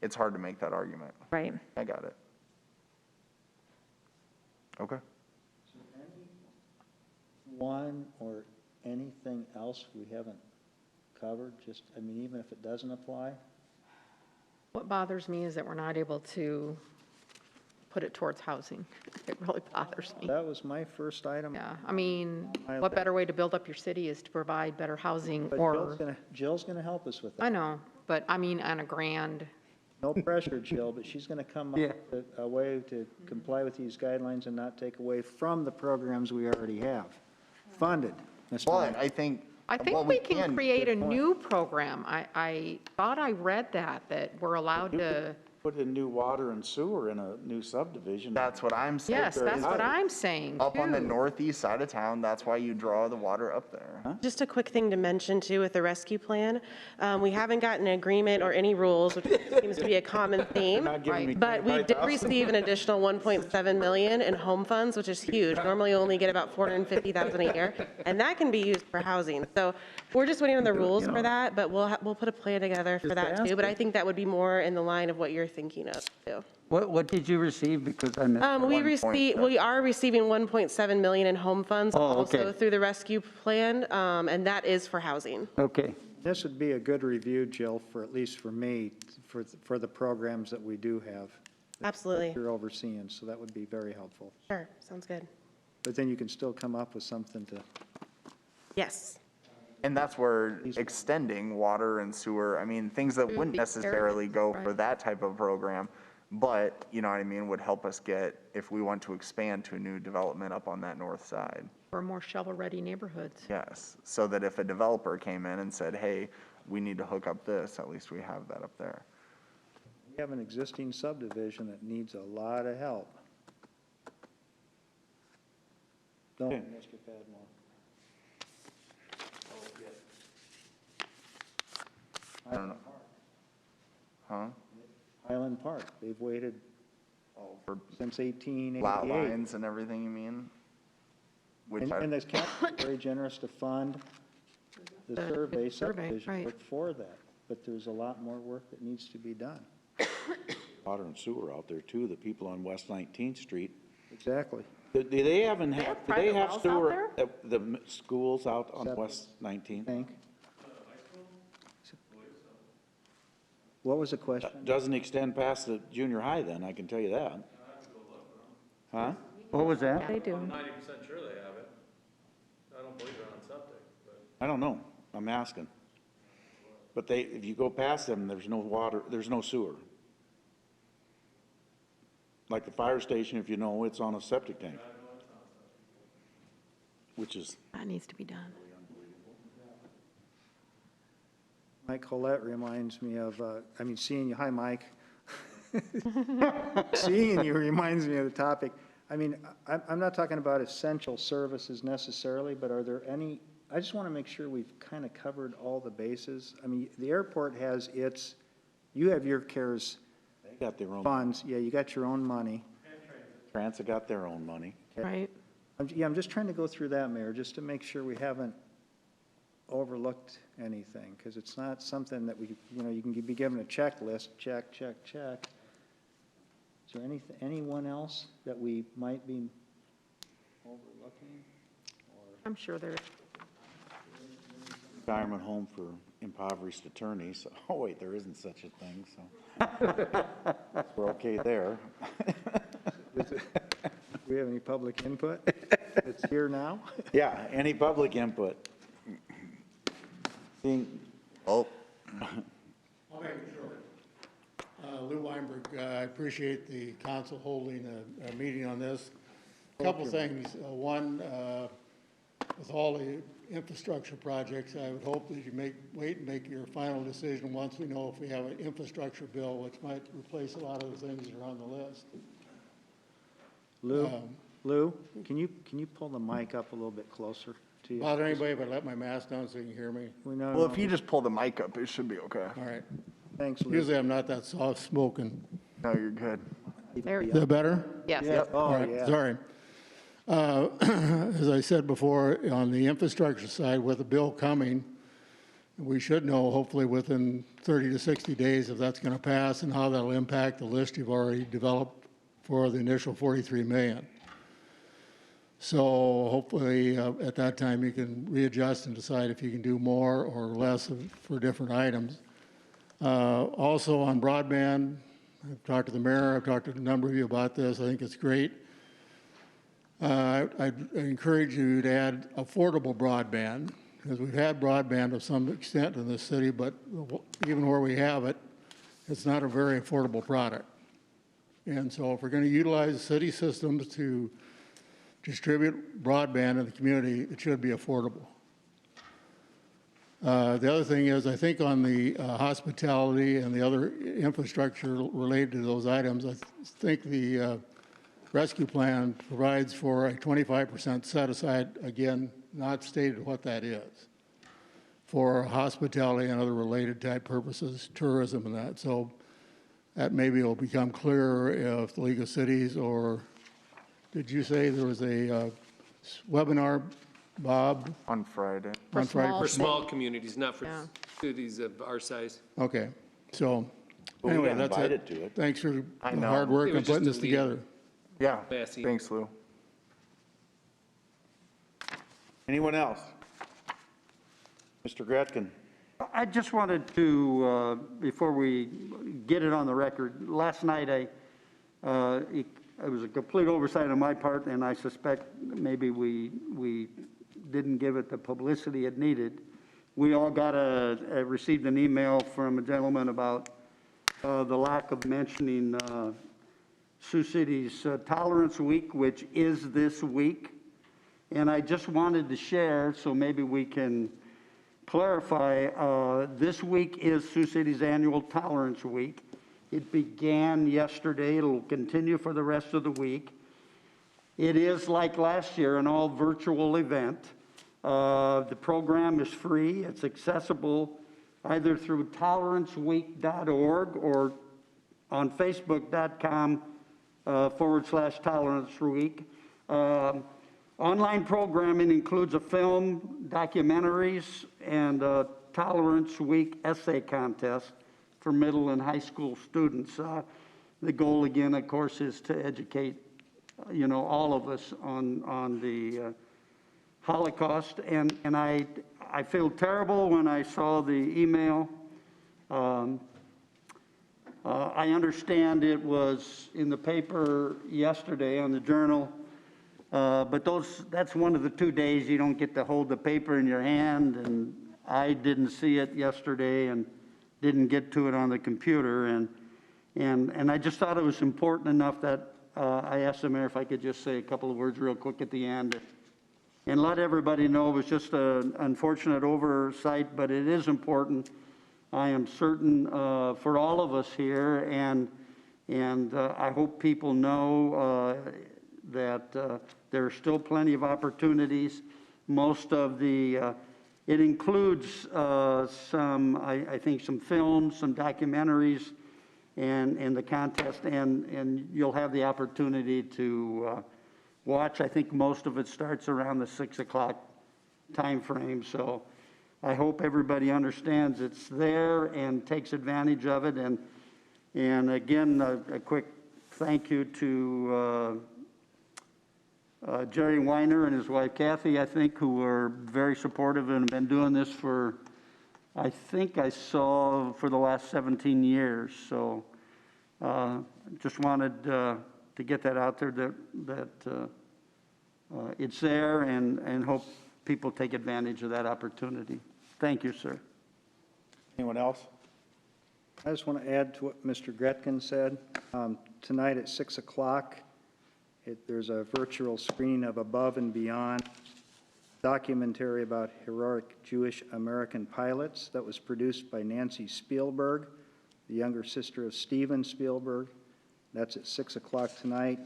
it's hard to make that argument. right. I got it. Okay. One or anything else we haven't covered, just, I mean, even if it doesn't apply? What bothers me is that we're not able to put it towards housing. It really bothers me. That was my first item. Yeah, I mean, I- what better way to build up your city is to provide better housing But or, Jill's gonna help us with I that. know, but I mean, on a grand, No pressure, Jill, but she's gonna come up Yeah. with a way to comply with these guidelines and not take away from the programs we already have. Funded, Mr. But Mayor. I think. I what think we can create a new program. I thought I read that we're allowed to, Put in new water and sewer in a new subdivision. That's what I'm saying. yes, that's what I'm saying, Up on the too. northeast side of town, that's why you draw the water up there. Just a quick thing to mention too with the rescue plan. We haven't gotten an agreement or any rules, which seems to be a common theme. Not giving me But we did 25,000. receive an additional 1.7 million in home funds, which is huge. Normally only get about 450,000 a year, and that can be used for housing. So we're just waiting on the rules for that, but we'll put a plan together for that too. But I think that would be more in the line of what you're thinking of too. What did you receive? Because I missed. We are receiving 1.7 million in home funds Oh, also okay. through the rescue plan, and that is for housing. Okay. This would be a good review, Jill, for, at least for me, for the programs that we do have. Absolutely. You're overseeing, so that would be very helpful. Sure, sounds good. But then you can still come up with something to, Yes. And that's where extending water and sewer, I mean, things that wouldn't be necessarily go for right. that type of program, but, you know what I mean, would help us get, if we want to expand to a new development up on that north side. For more shovel-ready neighborhoods. Yes, so that if a developer came in and said, hey, we need to hook up this, at least we have that up there. we have an existing subdivision that needs a lot of help. Don't, Okay. Mr. Padmore. I don't know. Huh? Highland Park, they've waited For since 1888. lot lines and everything, you mean? Which And I, this county is very generous to fund the survey, survey, subdivision right. work for that. But there's a lot more work that needs to be done. Water and sewer out there too, the people on West 19th Street. Exactly. Do they have, do they private have wells out sewer at the schools out on Septic. West 19th? Hank? What was the question? Doesn't extend past the junior high then, I can tell you that. Huh? What was that? They do. 90% sure they have it. I don't believe they're on septic, but. I don't know, I'm asking. But if you go past them, there's no water, there's no sewer. Like the fire station, if you know, it's on a septic tank. Which is, That needs to be done. Mike Colette reminds me of, seeing you, hi, Mike. Seeing you reminds me of the topic. I mean, I'm not talking about essential services necessarily, but are there any, I just want to make sure we've kind of covered all the bases. I mean, the airport has its, you have your CARES They got their own, funds, yeah, you got your own money. Transit got their own money. Right. I'm just trying to go through that, Mayor, just to make sure we haven't overlooked anything, because it's not something that we, you can be given a checklist, check, check, check. Is there anyone else that we might be overlooking? I'm sure there is. Retirement home for impoverished attorneys. Oh, wait, there isn't such a thing, so we're okay there. Do we have any public input? It's here now? Yeah, any public input? Seeing, Oh, I'll make it short. Lou Weinberg, I appreciate the council holding a meeting on this. Couple things. One, with all the infrastructure projects, I would hope that you wait and make your final decision once we know if we have an infrastructure bill, which might replace a lot of the things that are on the list. Lou, can you pull the mic up a little bit closer to you? Bother anybody if I let my mask down so you can hear me? well, if you just pull the mic up, it should be okay. All right. Thanks, Lou. Usually I'm not that soft spoken. No, you're good. There you Is go. that better? Yes. Oh, All right, yeah. sorry. As I said before, on the infrastructure side, with the bill coming, we should know hopefully within 30 to 60 days if that's going to pass and how that'll impact the list you've already developed for the initial 43 million. So hopefully at that time you can readjust and decide if you can do more or less for different items. Also on broadband, I've talked to the mayor, I've talked to a number of you about this. I think it's great. I encourage you to add affordable broadband, because we've had broadband to some extent in this city, but even where we have it, it's not a very affordable product. And so if we're going to utilize city systems to distribute broadband in the community, it should be affordable. The other thing is, I think on the hospitality and the other infrastructure related to those items, I think the rescue plan provides for a 25% set aside, again, not stated what that is, for hospitality and other related type purposes, tourism and that. So that maybe will become clearer if the League of Cities, or did you say there was a webinar, Bob? On Friday. For On Friday. small- For small communities, not for Yeah. cities of our size. Okay, so But we anyway, got that's invited it. to it. Thanks for the I know. hard work It on was just putting a this lead. together. Yeah, Massey. thanks, Lou. Anyone else? Mr. Gretkin? I just wanted to, before we get it on the record, last night it was a complete oversight on my part, and I suspect maybe we didn't give it the publicity it needed. We all received an email from a gentleman about the lack of mentioning Sioux City's Tolerance Week, which is this week. And I just wanted to share, so maybe we can clarify, this week is Sioux City's annual Tolerance Week. It began yesterday, it'll continue for the rest of the week. It is, like last year, an all virtual event. The program is free, it's accessible either through toleranceweek.org or on facebook.com/Tolerance Week. Online programming includes a film, documentaries, and a Tolerance Week essay contest for middle and high school students. The goal, again, of course, is to educate, all of us on the Holocaust. And I feel terrible when I saw the email. I understand it was in the paper yesterday on the Journal. But that's one of the 2 days you don't get to hold the paper in your hand, and I didn't see it yesterday and didn't get to it on the computer, and I just thought it was important enough that I asked the mayor if I could just say a couple of words real quick at the end and let everybody know it was just an unfortunate oversight, but it is important I am certain for all of us here, and I hope people know that there are still plenty of opportunities. Most of the, it includes some, I think, some films, some documentaries, and the contest, and you'll have the opportunity to watch. I think most of it starts around the 6 o'clock time frame, so I hope everybody understands it's there and takes advantage of it. And again, a quick thank you to Jerry Weiner and his wife Kathy, I think, who were very supportive and have been doing this for, I think I saw, for the last 17 years. So just wanted to get that out there, that it's there, and hope people take advantage of that opportunity. Thank you, sir. Anyone else? I just want to add to what Mr. Gretkin said. Tonight at 6 o'clock, there's a virtual screening of Above and Beyond, documentary about heroic Jewish American pilots that was produced by Nancy Spielberg, the younger sister of Steven Spielberg. That's at 6 o'clock tonight.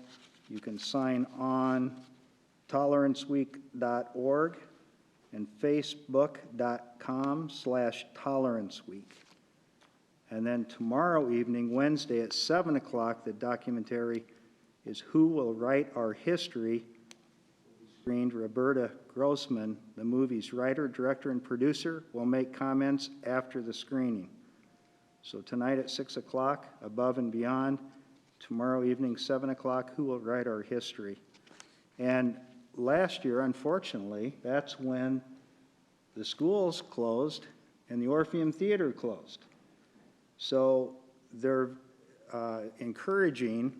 You can sign on toleranceweek.org and facebook.com/toleranceweek. And then tomorrow evening, Wednesday at 7 o'clock, the documentary is Who Will Write Our History? Screened. Roberta Grossman, the movie's writer, director, and producer, will make comments after the screening. So tonight at 6 o'clock, Above and Beyond. Tomorrow evening, 7 o'clock, Who Will Write Our History? And last year, unfortunately, that's when the schools closed and the Orpheum Theater closed. So they're encouraging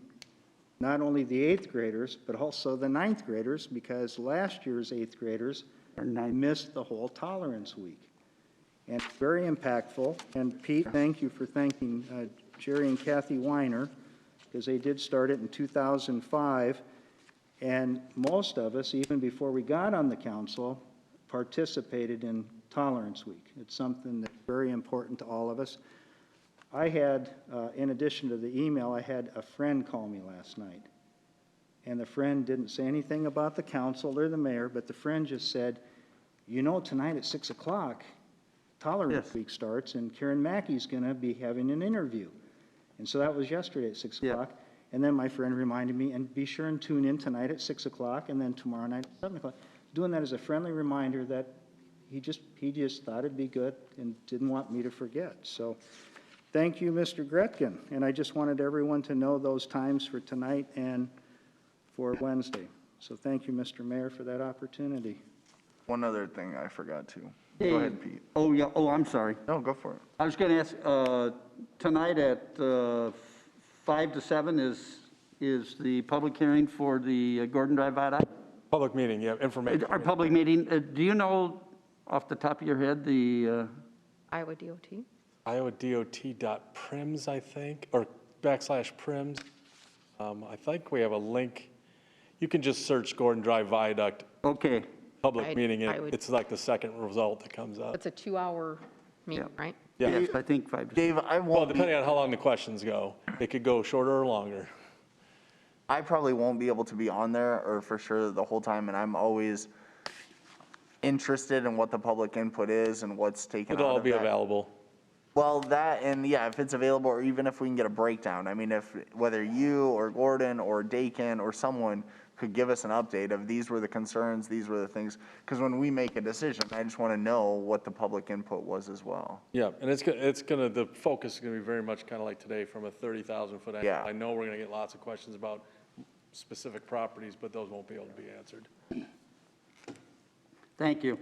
not only the 8th graders, but also the 9th graders, because last year's 8th graders missed the whole Tolerance Week. And very impactful. And Pete, thank you for thanking Jerry and Kathy Weiner, because they did start it in 2005. And most of us, even before we got on the council, participated in Tolerance Week. It's something that's very important to all of us. I had, in addition to the email, I had a friend call me last night. And the friend didn't say anything about the council or the mayor, but the friend just said, you know, tonight at 6 o'clock, Tolerance Week starts, and Karen Mackey's going to be having an interview. And so that was yesterday at 6 o'clock. And then my friend reminded me, and be sure and tune in tonight at 6 o'clock, and then tomorrow night at 7 o'clock. Doing that as a friendly reminder that he just thought it'd be good and didn't want me to forget. So thank you, Mr. Gretkin. And I just wanted everyone to know those times for tonight and for Wednesday. So thank you, Mr. Mayor, for that opportunity. One other thing I forgot to. Hey. Go ahead, Pete. Oh, yeah, oh, I'm sorry. No, go for it. I was going to ask, tonight at 5 to 7 is the public hearing for the Gordon Drive Viaduct? Public meeting, yeah, information. Our public meeting. Do you know off the top of your head the? Iowa DOT? IowaDOT.prims, I think, or /prims. I think we have a link. You can just search Gordon Drive Viaduct. Okay. Public meeting, it's like the second result that comes up. It's a 2-hour meeting, right? Yeah. Yes, I think 5 to 7. Dave, I Well, won't depending on how long the questions go, it could go shorter or longer. I probably won't be able to be on there, or for sure the whole time, and I'm always interested in what the public input is and what's taken out It'll all of be that. available. Well, that, and yeah, if it's available, or even if we can get a breakdown. I mean, if, whether you or Gordon or Dakin or someone could give us an update of these were the concerns, these were the things, because when we make a decision, I just want to know what the public input was as well. Yeah, and the focus is gonna be very much kind of like today from a 30,000-foot angle. Yeah. I know we're gonna get lots of questions about specific properties, but those won't be able to be answered. Thank you.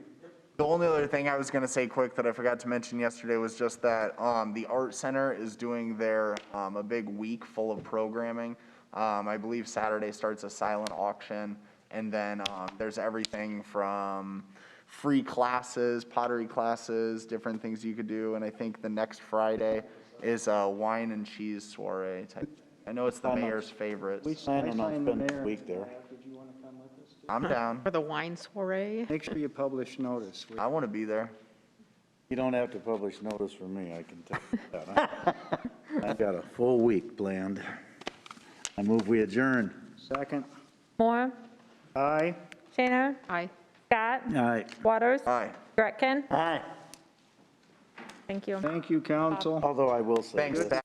The only other thing I was going to say quick that I forgot to mention yesterday was just that the Art Center is doing their a big week full of programming. I believe Saturday starts a silent auction, and then there's everything from free classes, pottery classes, different things you could do, and I think the next Friday is a wine and cheese soiree type. I know it's the mayor's favorite. We plan on spending a week there. Did you want to come with us? I'm down. For the wine soiree? Make sure you publish notice. I want to be there. You don't have to publish notice for me, I can tell you that. I've got a full week planned. I move we adjourn. Second? Moore, Aye? Shaner, Aye. Scott, Aye. Waters, Aye. Gretkin. Aye. Thank you. Thank you, council. Although I will say Thanks, this.